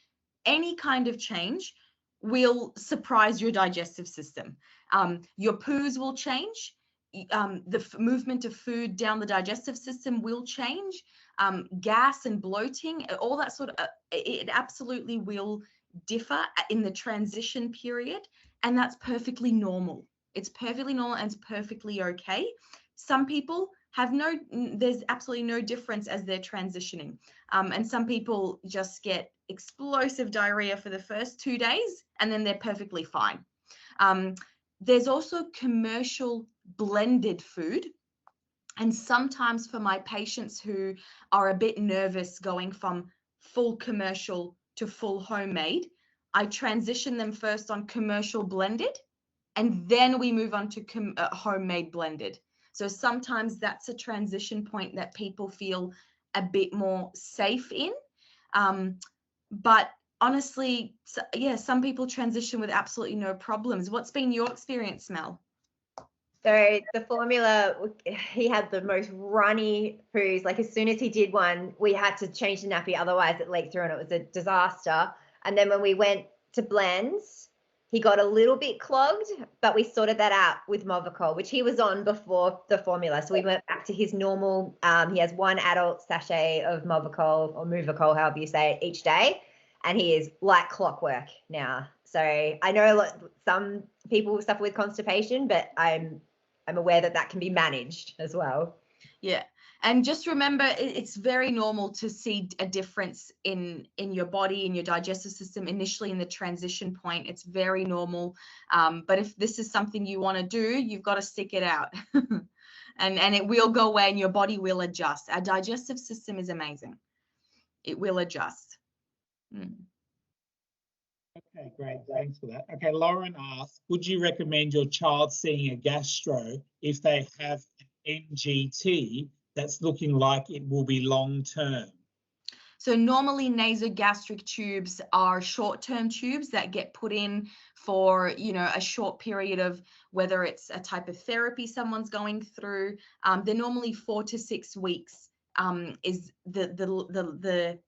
any kind of change will surprise your digestive system. Your poos will change. The movement of food down the digestive system will change. Gas and bloating, all that sort of, it absolutely will differ in the transition period. And that's perfectly normal. It's perfectly normal and it's perfectly okay. Some people there's absolutely no difference as they're transitioning. And some people just get explosive diarrhea for the first 2 days and then they're perfectly fine. There's also commercial blended food. And sometimes for my patients who are a bit nervous going from full commercial to full homemade, I transition them first on commercial blended, and then we move on to homemade blended. So sometimes that's a transition point that people feel a bit more safe in. But honestly, yeah, some people transition with absolutely no problems. What's been your experience, Mel? So the formula, he had the most runny poos. Like as soon as he did one, we had to change the nappy, otherwise it leaked through and it was a disaster. And then when we went to blends, he got a little bit clogged, but we sorted that out with Movicol, which he was on before the formula. So we went back to his normal, he has 1 adult sachet of Movicol or Movicol, however you say it, each day. And he is like clockwork now. So I know some people suffer with constipation, but I'm aware that that can be managed as well. Yeah. And just remember, it's very normal to see a difference in your body, in your digestive system, initially in the transition point. It's very normal. But if this is something you want to do, you've got to stick it out. and it will go away and your body will adjust. Our digestive system is amazing. It will adjust. Okay, great. Thanks for that. Okay, Lauren asks, would you recommend your child seeing a gastro if they have NGT that's looking like it will be long-term? So normally nasogastric tubes are short-term tubes that get put in for, a short period of whether it's a type of therapy someone's going through. They're normally 4 to 6 weeks is the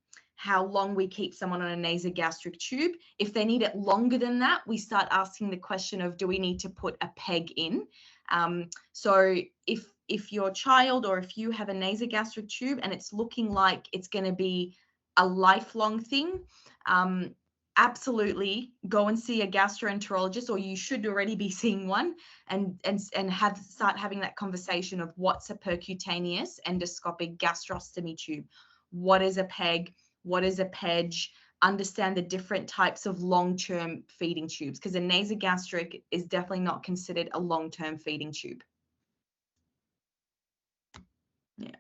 how long we keep someone on a nasogastric tube. If they need it longer than that, we start asking the question of, do we need to put a peg in? So if your child or if you have a nasogastric tube and it's looking like it's going to be a lifelong thing, absolutely go and see a gastroenterologist, or you should already be seeing one, and start having that conversation of what's a percutaneous endoscopic gastrostomy tube, what is a PEG, what is a PEG, understand the different types of long-term feeding tubes, because a nasogastric is definitely not considered a long-term feeding tube. Yeah.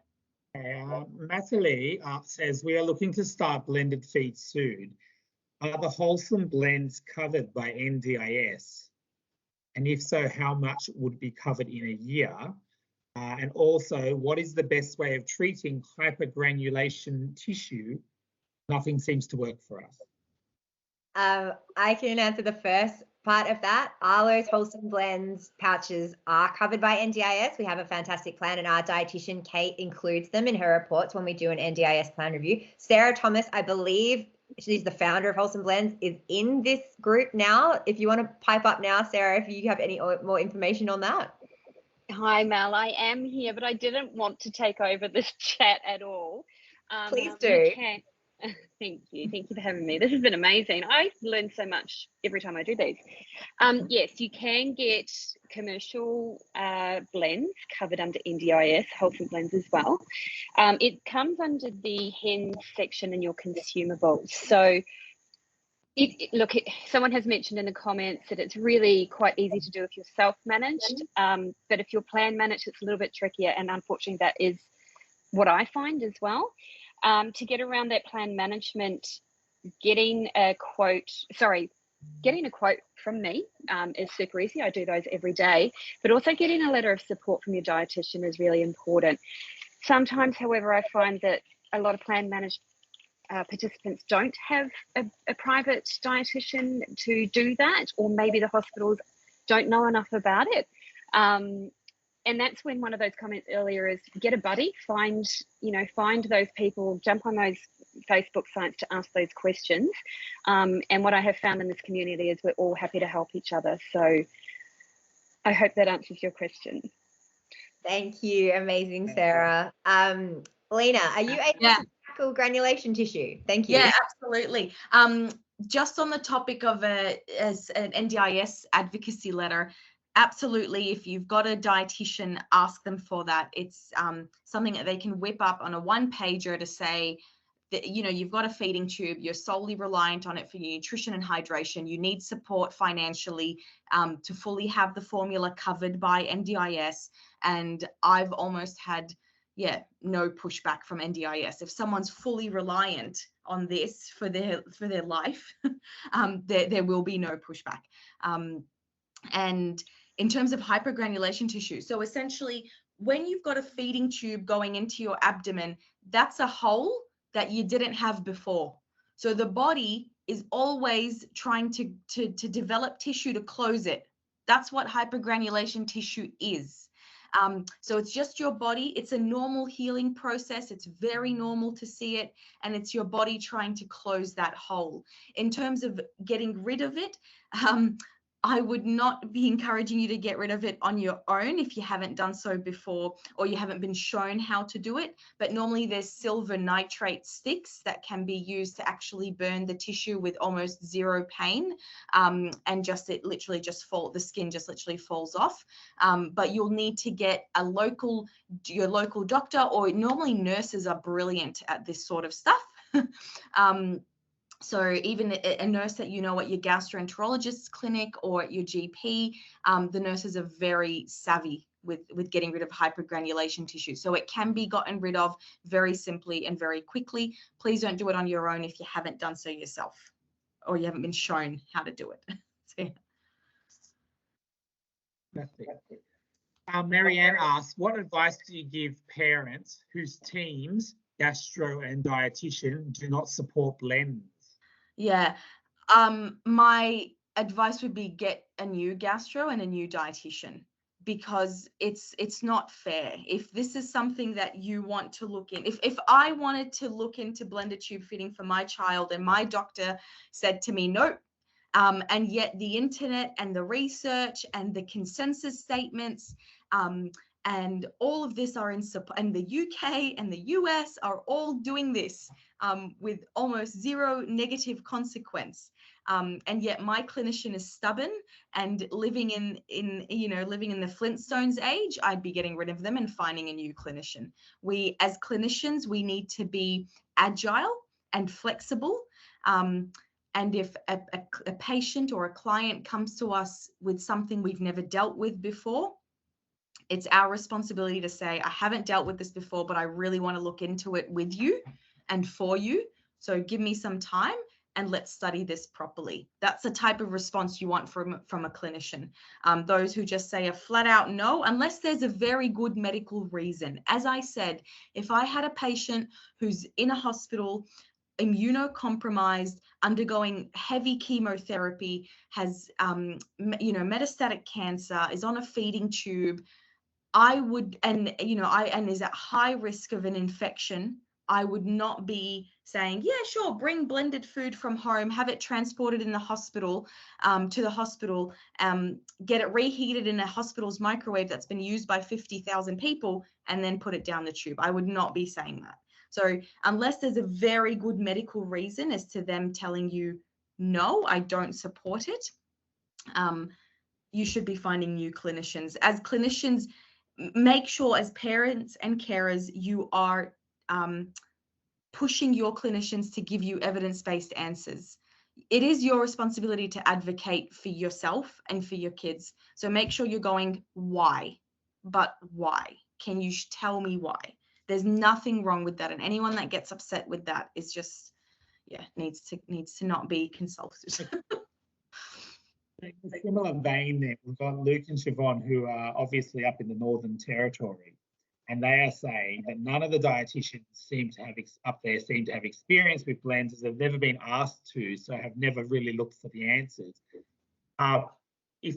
Mathalie says, we are looking to start blended feed soon. Are the wholesome blends covered by NDIS? And if so, how much would be covered in a year? And also, what is the best way of treating hypergranulation tissue? Nothing seems to work for us. I can answer the first part of that. Arlo's Wholesome Blends pouches are covered by NDIS. We have a fantastic plan, and our dietitian, Kate, includes them in her reports when we do an NDIS plan review. Sarah Thomas, I believe, she's the founder of Wholesome Blends, is in this group now. If you want to pipe up now, Sarah, if you have any more information on that. Hi, Mel. I am here, but I didn't want to take over this chat at all. Please do. Thank you. Thank you for having me. This has been amazing. I learn so much every time I do these. Yes, you can get commercial blends covered under NDIS, wholesome blends as well. It comes under the hen section in your consumables. So look, someone has mentioned in the comments that it's really quite easy to do if you're self-managed, but if you're plan managed, it's a little bit trickier, and unfortunately that is what I find as well. To get around that plan management, getting a quote from me is super easy. I do those every day, but also getting a letter of support from your dietitian is really important. Sometimes, however, I find that a lot of plan managed participants don't have a private dietitian to do that, or maybe the hospitals don't know enough about it. And that's when one of those comments earlier is get a buddy, find those people, jump on those Facebook sites to ask those questions. And what I have found in this community is we're all happy to help each other. So I hope that answers your question. Thank you. Amazing, Sarah. Lina, are you able to tackle granulation tissue? Thank you. Yeah, absolutely. Just on the topic of as an NDIS advocacy letter, absolutely, if you've got a dietitian, ask them for that. It's something that they can whip up on a one-pager to say that, you've got a feeding tube, you're solely reliant on it for your nutrition and hydration, you need support financially to fully have the formula covered by NDIS. And I've almost had, no pushback from NDIS. If someone's fully reliant on this for their life, there will be no pushback. And in terms of hypergranulation tissue, so essentially when you've got a feeding tube going into your abdomen, that's a hole that you didn't have before. So the body is always trying to develop tissue to close it. That's what hypergranulation tissue is. So it's just your body. It's a normal healing process. It's very normal to see it, and it's your body trying to close that hole. In terms of getting rid of it, I would not be encouraging you to get rid of it on your own if you haven't done so before, or you haven't been shown how to do it. But normally there's silver nitrate sticks that can be used to actually burn the tissue with almost zero pain, and the skin just literally falls off. But you'll need to get your local doctor, or normally nurses are brilliant at this sort of stuff. So even a nurse that at your gastroenterologist's clinic or at your GP, the nurses are very savvy with getting rid of hypergranulation tissue. So it can be gotten rid of very simply and very quickly. Please don't do it on your own if you haven't done so yourself, or you haven't been shown how to do it. So, yeah. Marianne asks, what advice do you give parents whose teams, gastro and dietitian, do not support blends? Yeah, my advice would be get a new gastro and a new dietitian, because it's not fair. If this is something that you want to look in, if I wanted to look into blended tube feeding for my child and my doctor said to me, nope, and yet the internet and the research and the consensus statements and And all of this are in support, and the UK and the US are all doing this with almost zero negative consequence. And yet my clinician is stubborn and living in the Flintstones age. I'd be getting rid of them and finding a new clinician. We, as clinicians, we need to be agile and flexible. And if a patient or a client comes to us with something we've never dealt with before, it's our responsibility to say, I haven't dealt with this before, but I really want to look into it with you and for you. So give me some time and let's study this properly. That's the type of response you want from a clinician. Those who just say a flat out no, unless there's a very good medical reason. As I said, if I had a patient who's in a hospital, immunocompromised, undergoing heavy chemotherapy, has metastatic cancer, is on a feeding tube, I would, and is at high risk of an infection, I would not be saying, yeah, sure, bring blended food from home, have it transported in the hospital, to the hospital, get it reheated in a hospital's microwave that's been used by 50,000 people, and then put it down the tube. I would not be saying that. So unless there's a very good medical reason as to them telling you, no, I don't support it, you should be finding new clinicians. As clinicians, make sure as parents and carers, you are pushing your clinicians to give you evidence-based answers. It is your responsibility to advocate for yourself and for your kids. So make sure you're going, why? But why? Can you tell me why? There's nothing wrong with that. And anyone that gets upset with that is just, needs to not be consulted. In a similar vein there, we've got Luke and Siobhan, who are obviously up in the Northern Territory, and they are saying that none of the dietitians seem to have experience with blends. They've never been asked to, so have never really looked for the answers. If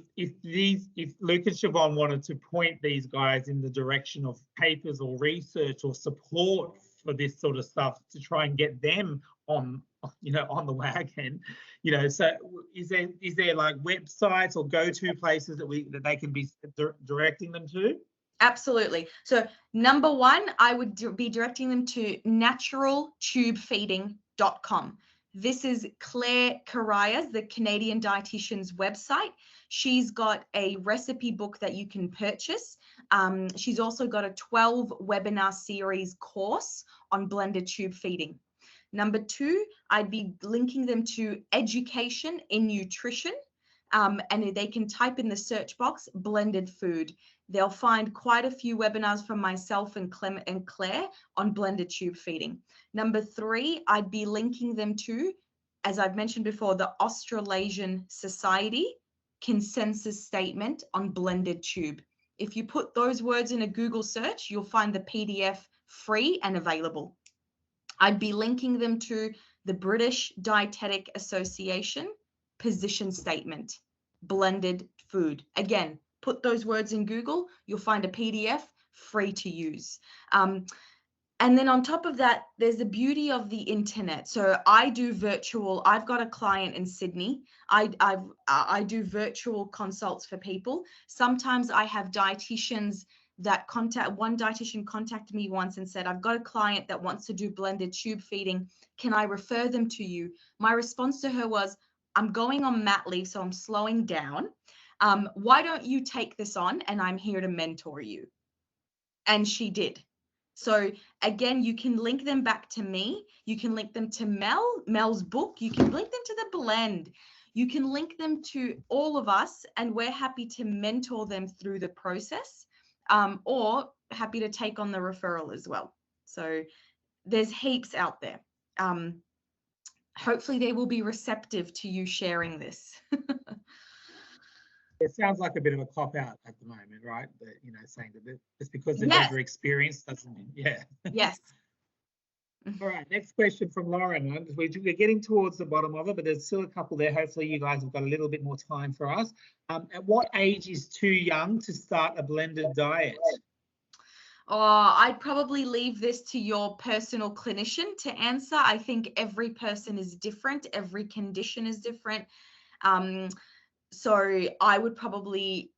Luke and Siobhan wanted to point these guys in the direction of papers or research or support for this sort of stuff to try and get them on the wagon, so is there like websites or go-to places that they can be directing them to? Absolutely. So number one, I would be directing them to naturaltubefeeding.com. This is Claire Caraya's, the Canadian dietitian's website. She's got a recipe book that you can purchase. She's also got a 12 webinar series course on blended tube feeding. Number two, I'd be linking them to Education in Nutrition, and they can type in the search box blended food. They'll find quite a few webinars from myself and Claire on blended tube feeding. Number three, I'd be linking them to, as I've mentioned before, the Australasian Society consensus statement on blended tube. If you put those words in a Google search, you'll find the PDF free and available. I'd be linking them to the British Dietetic Association position statement, blended food. Again, put those words in Google, you'll find a PDF free to use. And then on top of that, there's the beauty of the internet. So I do virtual, I've got a client in Sydney. I do virtual consults for people. Sometimes I have dietitians that one dietitian contacted me once and said, I've got a client that wants to do blended tube feeding. Can I refer them to you? My response to her was, I'm going on mat leave, so I'm slowing down. Why don't you take this on and I'm here to mentor you? And she did. So again, you can link them back to me. You can link them to Mel's book. You can link them to the blend. You can link them to all of us, and we're happy to mentor them through the process, or happy to take on the referral as well. So there's heaps out there. Hopefully they will be receptive to you sharing this. It sounds like a bit of a cop-out at the moment, right? That, saying that just because they've Yes. never experienced doesn't mean, yeah. Yes. All right, next question from Lauren. We're getting towards the bottom of it, but there's still a couple there. Hopefully you guys have got a little bit more time for us. At what age is too young to start a blended diet? Oh, I'd probably leave this to your personal clinician to answer. I think every person is different. Every condition is different. So I would probably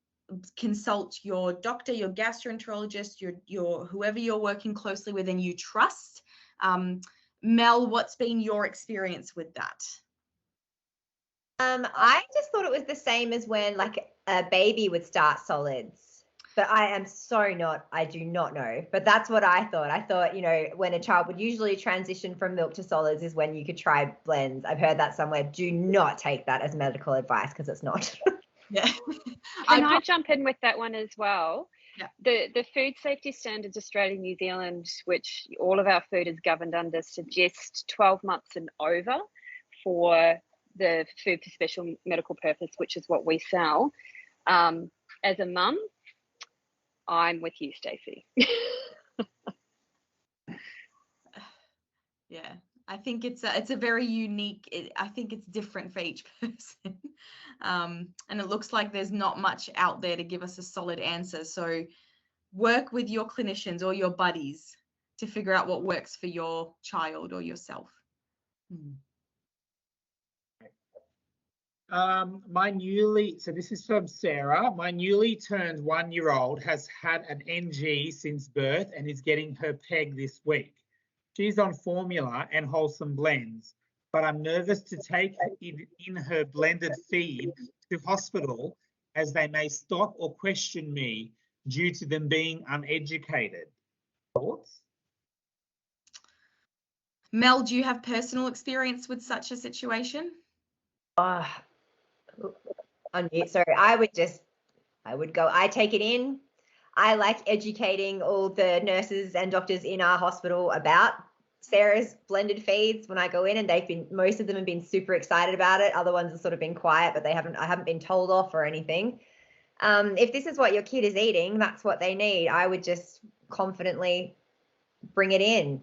consult your doctor, your gastroenterologist, your whoever you're working closely with and you trust. Mel, what's been your experience with that? I just thought it was the same as when like a baby would start solids, but I do not know, but that's what I thought. I thought, you know, when a child would usually transition from milk to solids is when you could try blends. I've heard that somewhere. Do not take that as medical advice because it's not. Yeah. Can I jump in with that one as well? Yeah. The Food Safety Standards Australia New Zealand, which all of our food is governed under, suggest 12 months and over for the food for special medical purpose, which is what we sell. As a mum, I'm with you, Stacey. Yeah, I think it's a very unique, I think it's different for each person. And it looks like there's not much out there to give us a solid answer. So work with your clinicians or your buddies to figure out what works for your child or yourself. So this is from Sarah. My newly turned 1-year-old has had an NG since birth and is getting her PEG this week. She's on formula and wholesome blends, but I'm nervous to take in her blended feed to hospital as they may stop or question me due to them being uneducated. Thoughts? Mel, do you have personal experience with such a situation? Sorry, I take it in. I like educating all the nurses and doctors in our hospital about Sarah's blended feeds when I go in, and most of them have been super excited about it. Other ones have sort of been quiet, but I haven't been told off or anything. If this is what your kid is eating, that's what they need. I would just confidently bring it in.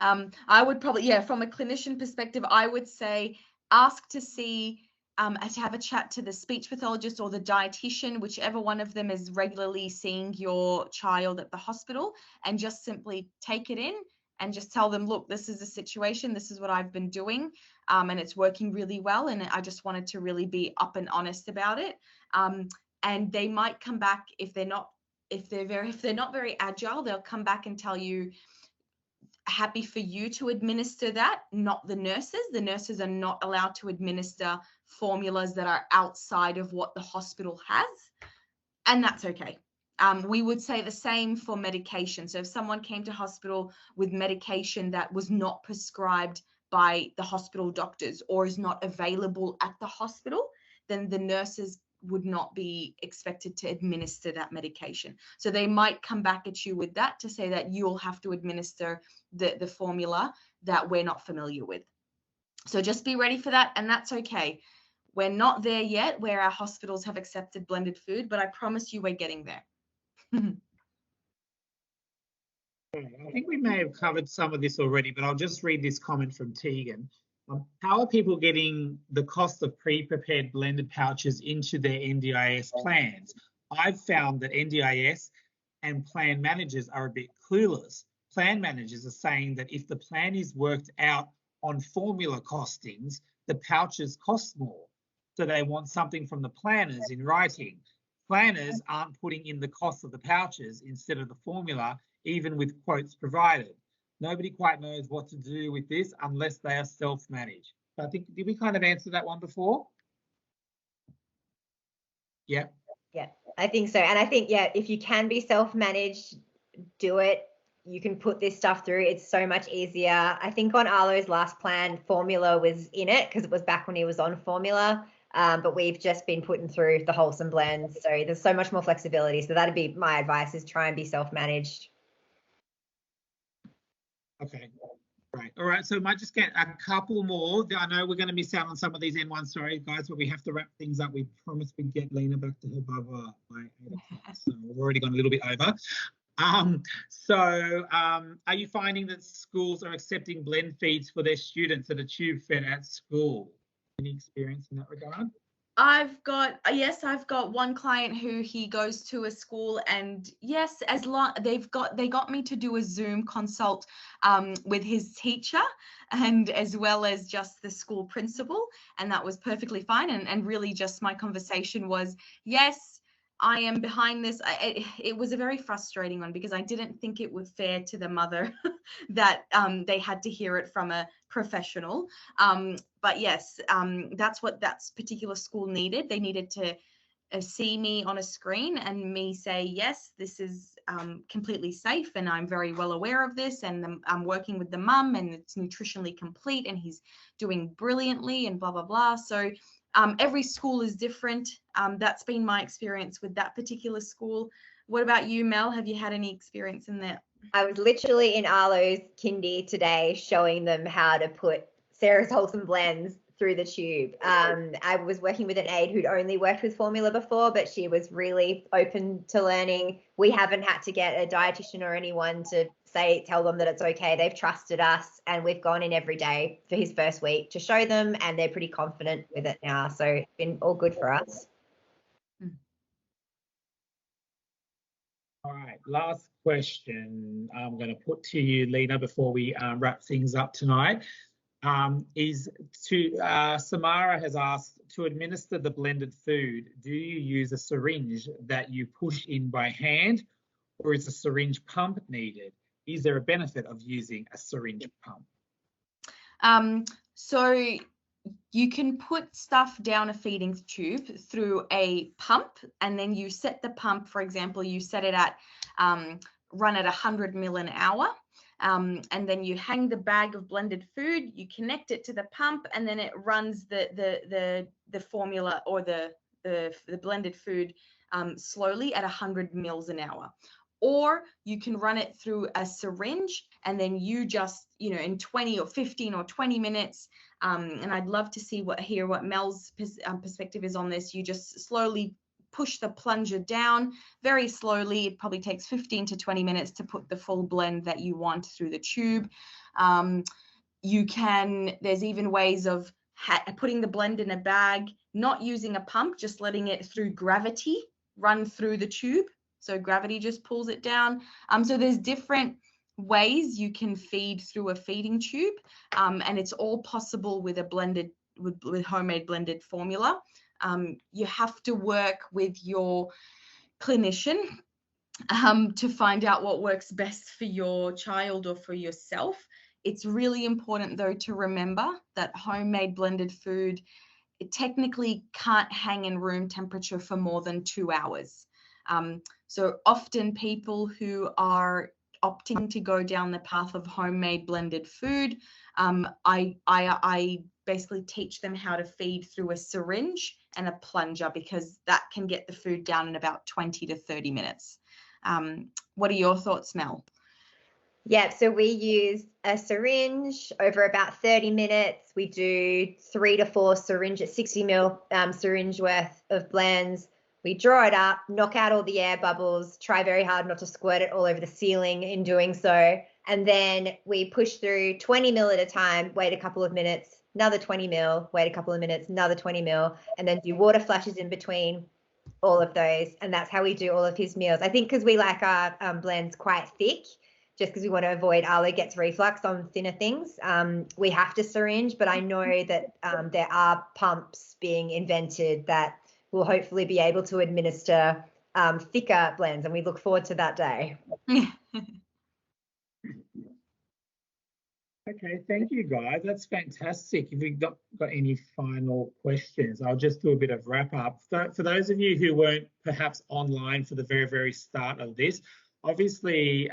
I would probably, from a clinician perspective, I would say ask to see, to have a chat to the speech pathologist or the dietitian, whichever one of them is regularly seeing your child at the hospital, and just simply take it in and just tell them, look, this is the situation, this is what I've been doing, and it's working really well, and I just wanted to really be up and honest about it. And they might come back if they're not very agile, they'll come back and tell you, happy for you to administer that, not the nurses. The nurses are not allowed to administer formulas that are outside of what the hospital has, and that's okay. We would say the same for medication. So if someone came to hospital with medication that was not prescribed by the hospital doctors or is not available at the hospital, then the nurses would not be expected to administer that medication. So they might come back at you with that to say that you'll have to administer the formula that we're not familiar with. So just be ready for that, and that's okay. We're not there yet where our hospitals have accepted blended food, but I promise you we're getting there. I think we may have covered some of this already, but I'll just read this comment from Tegan. How are people getting the cost of pre-prepared blended pouches into their NDIS plans? I've found that NDIS and plan managers are a bit clueless. Plan managers are saying that if the plan is worked out on formula costings, the pouches cost more. So they want something from the planners in writing. Planners aren't putting in the cost of the pouches instead of the formula, even with quotes provided. Nobody quite knows what to do with this unless they are self-managed. I think, did we kind of answer that one before? Yeah. Yeah, I think so. And I think, if you can be self-managed, do it. You can put this stuff through. It's so much easier. I think on Arlo's last plan, formula was in it because it was back when he was on formula. But we've just been putting through the wholesome blends. So there's so much more flexibility. So that'd be my advice, is try and be self-managed. Okay, great. All right, so I might just get a couple more. I know we're going to miss out on some of these N1, sorry, guys, but we have to wrap things up. We promised we'd get Lina back to her baba by 8 o'clock, so we've already gone a little bit over. Are you finding that schools are accepting blend feeds for their students that are tube fed at school? Any experience in that regard? I've got one client who he goes to a school, and yes, they got me to do a Zoom consult with his teacher and as well as just the school principal, and that was perfectly fine. And really just my conversation was, yes, I am behind this. It was a very frustrating one because I didn't think it was fair to the mother that they had to hear it from a professional. But yes, that's what that particular school needed. They needed to see me on a screen and me say, yes, this is completely safe and I'm very well aware of this, and I'm working with the mum and it's nutritionally complete and he's doing brilliantly and blah, blah, blah. So every school is different. That's been my experience with that particular school. What about you, Mel? Have you had any experience in that? I was literally in Arlo's kindy today showing them how to put Sarah's Wholesome Blends through the tube. I was working with an aide who'd only worked with formula before, but she was really open to learning. We haven't had to get a dietitian or anyone to tell them that it's okay. They've trusted us, and we've gone in every day for his first week to show them, and they're pretty confident with it now. So it's been all good for us. All right, last question I'm going to put to you, Lina, before we wrap things up tonight. Samara has asked, to administer the blended food, do you use a syringe that you push in by hand, or is a syringe pump needed? Is there a benefit of using a syringe pump? So you can put stuff down a feeding tube through a pump, and then you set the pump, for example, you set it at run at 100 ml an hour. And then you hang the bag of blended food, you connect it to the pump, and then it runs the formula or the blended food slowly at 100 ml an hour. Or you can run it through a syringe, and then you just, in 20 or 15 or 20 minutes, and I'd love to hear what Mel's perspective is on this. You just slowly push the plunger down very slowly. It probably takes 15 to 20 minutes to put the full blend that you want through the tube. There's even ways of putting the blend in a bag, not using a pump, just letting it through gravity run through the tube. So gravity just pulls it down. So there's different ways you can feed through a feeding tube, and it's all possible with a blended, with homemade blended formula. You have to work with your clinician to find out what works best for your child or for yourself. It's really important, though, to remember that homemade blended food, it technically can't hang in room temperature for more than 2 hours. So often people who are opting to go down the path of homemade blended food, I basically teach them how to feed through a syringe and a plunger, because that can get the food down in about 20 to 30 minutes. What are your thoughts, Mel? Yeah, so we use a syringe over about 30 minutes. We do 3 to 4 syringes, 60 ml syringe worth of blends. We draw it up, knock out all the air bubbles, try very hard not to squirt it all over the ceiling in doing so. And then we push through 20 ml at a time, wait a couple of minutes, another 20 ml, wait a couple of minutes, another 20 ml, and then do water flushes in between all of those. And that's how we do all of his meals. I think because we like our blends quite thick, just because we want to avoid Arlo gets reflux on thinner things, we have to syringe. But I know that there are pumps being invented that will hopefully be able to administer thicker blends, and we look forward to that day. Okay, thank you, guys. That's fantastic. If you've got any final questions, I'll just do a bit of wrap up. For those of you who weren't perhaps online for the very, very start of this, obviously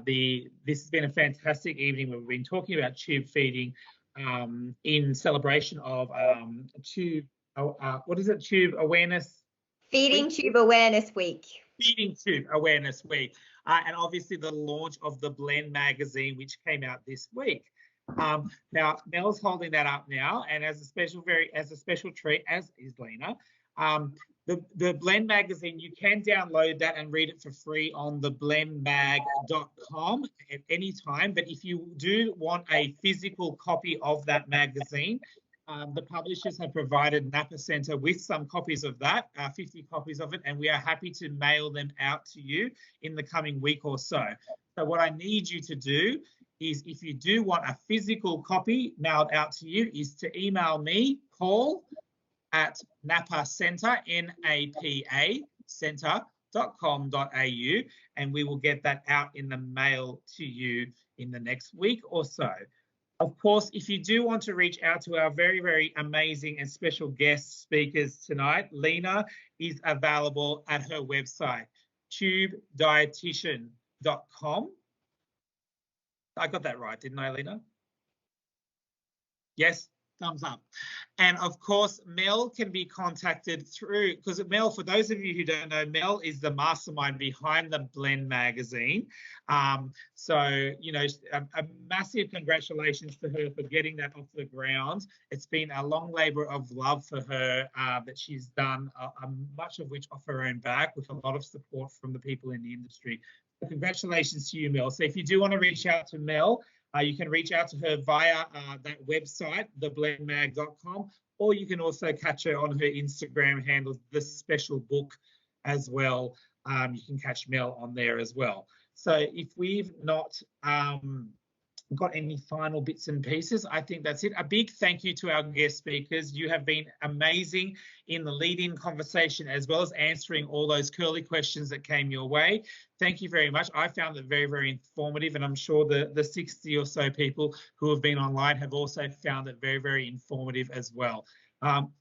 this has been a fantastic evening where we've been talking about tube feeding in celebration of Tube Awareness Feeding Tube Awareness Week. Feeding Tube Awareness Week, and obviously the launch of the Blend magazine, which came out this week. Now Mel's holding that up now, and as a special treat, as is Lina, the Blend magazine, you can download that and read it for free on the blendmag.com at any time. But if you do want a physical copy of that magazine, the publishers have provided NAPA Centre with some copies of that, 50 copies of it, and we are happy to mail them out to you in the coming week or so. So what I need you to do is, if you do want a physical copy mailed out to you, is to email me, Paul, at NAPA Centre, NAPA centre.com.au, and we will get that out in the mail to you in the next week or so. Of course, if you do want to reach out to our very, very amazing and special guest speakers tonight, Lina is available at her website, tubedietitian.com. I got that right, didn't I, Lina? Yes, thumbs up. And of course, Mel can be contacted through, because Mel, for those of you who don't know, Mel is the mastermind behind the Blend magazine. So, you know, a massive congratulations to her for getting that off the ground. It's been a long labour of love for her that she's done, much of which off her own back, with a lot of support from the people in the industry. So congratulations to you, Mel. So if you do want to reach out to Mel, you can reach out to her via that website, theblendmag.com, or you can also catch her on her Instagram handle, The Special Book, as well. You can catch Mel on there as well. So if we've not got any final bits and pieces, I think that's it. A big thank you to our guest speakers. You have been amazing in the lead-in conversation, as well as answering all those curly questions that came your way. Thank you very much. I found it very, very informative, and I'm sure the 60 or so people who have been online have also found it very, very informative as well.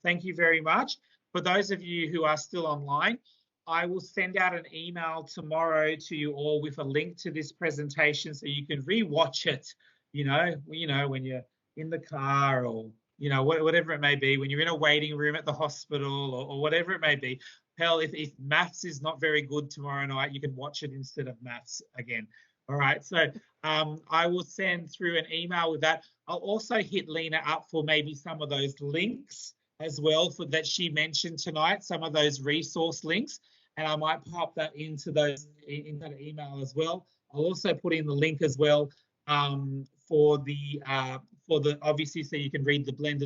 Thank you very much. For those of you who are still online, I will send out an email tomorrow to you all with a link to this presentation so you can re-watch it, you know, when you're in the car, or, you know, whatever it may be, when you're in a waiting room at the hospital, or whatever it may be. Hell, if maths is not very good tomorrow night, you can watch it instead of maths again. All right, so I will send through an email with that. I'll also hit Lina up for maybe some of those links as well that she mentioned tonight, some of those resource links. And I might pop that into that email as well. I'll also put in the link as well for the obviously, so you can read the Blend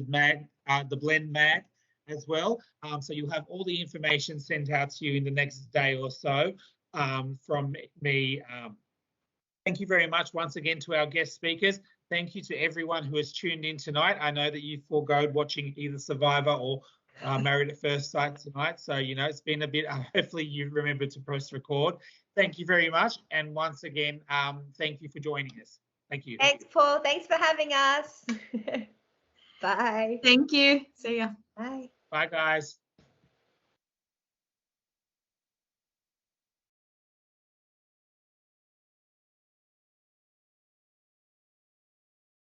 mag as well. So you'll have all the information sent out to you in the next day or so from me. Thank you very much once again to our guest speakers. Thank you to everyone who has tuned in tonight. I know that you forgoed watching either Survivor or Married at First Sight tonight, so you know it's been a bit. Hopefully you remember to press record. Thank you very much, and once again, thank you for joining us. Thank you. Thanks, Paul. Thanks for having us. Bye. Thank you. See ya. Bye. Bye, guys.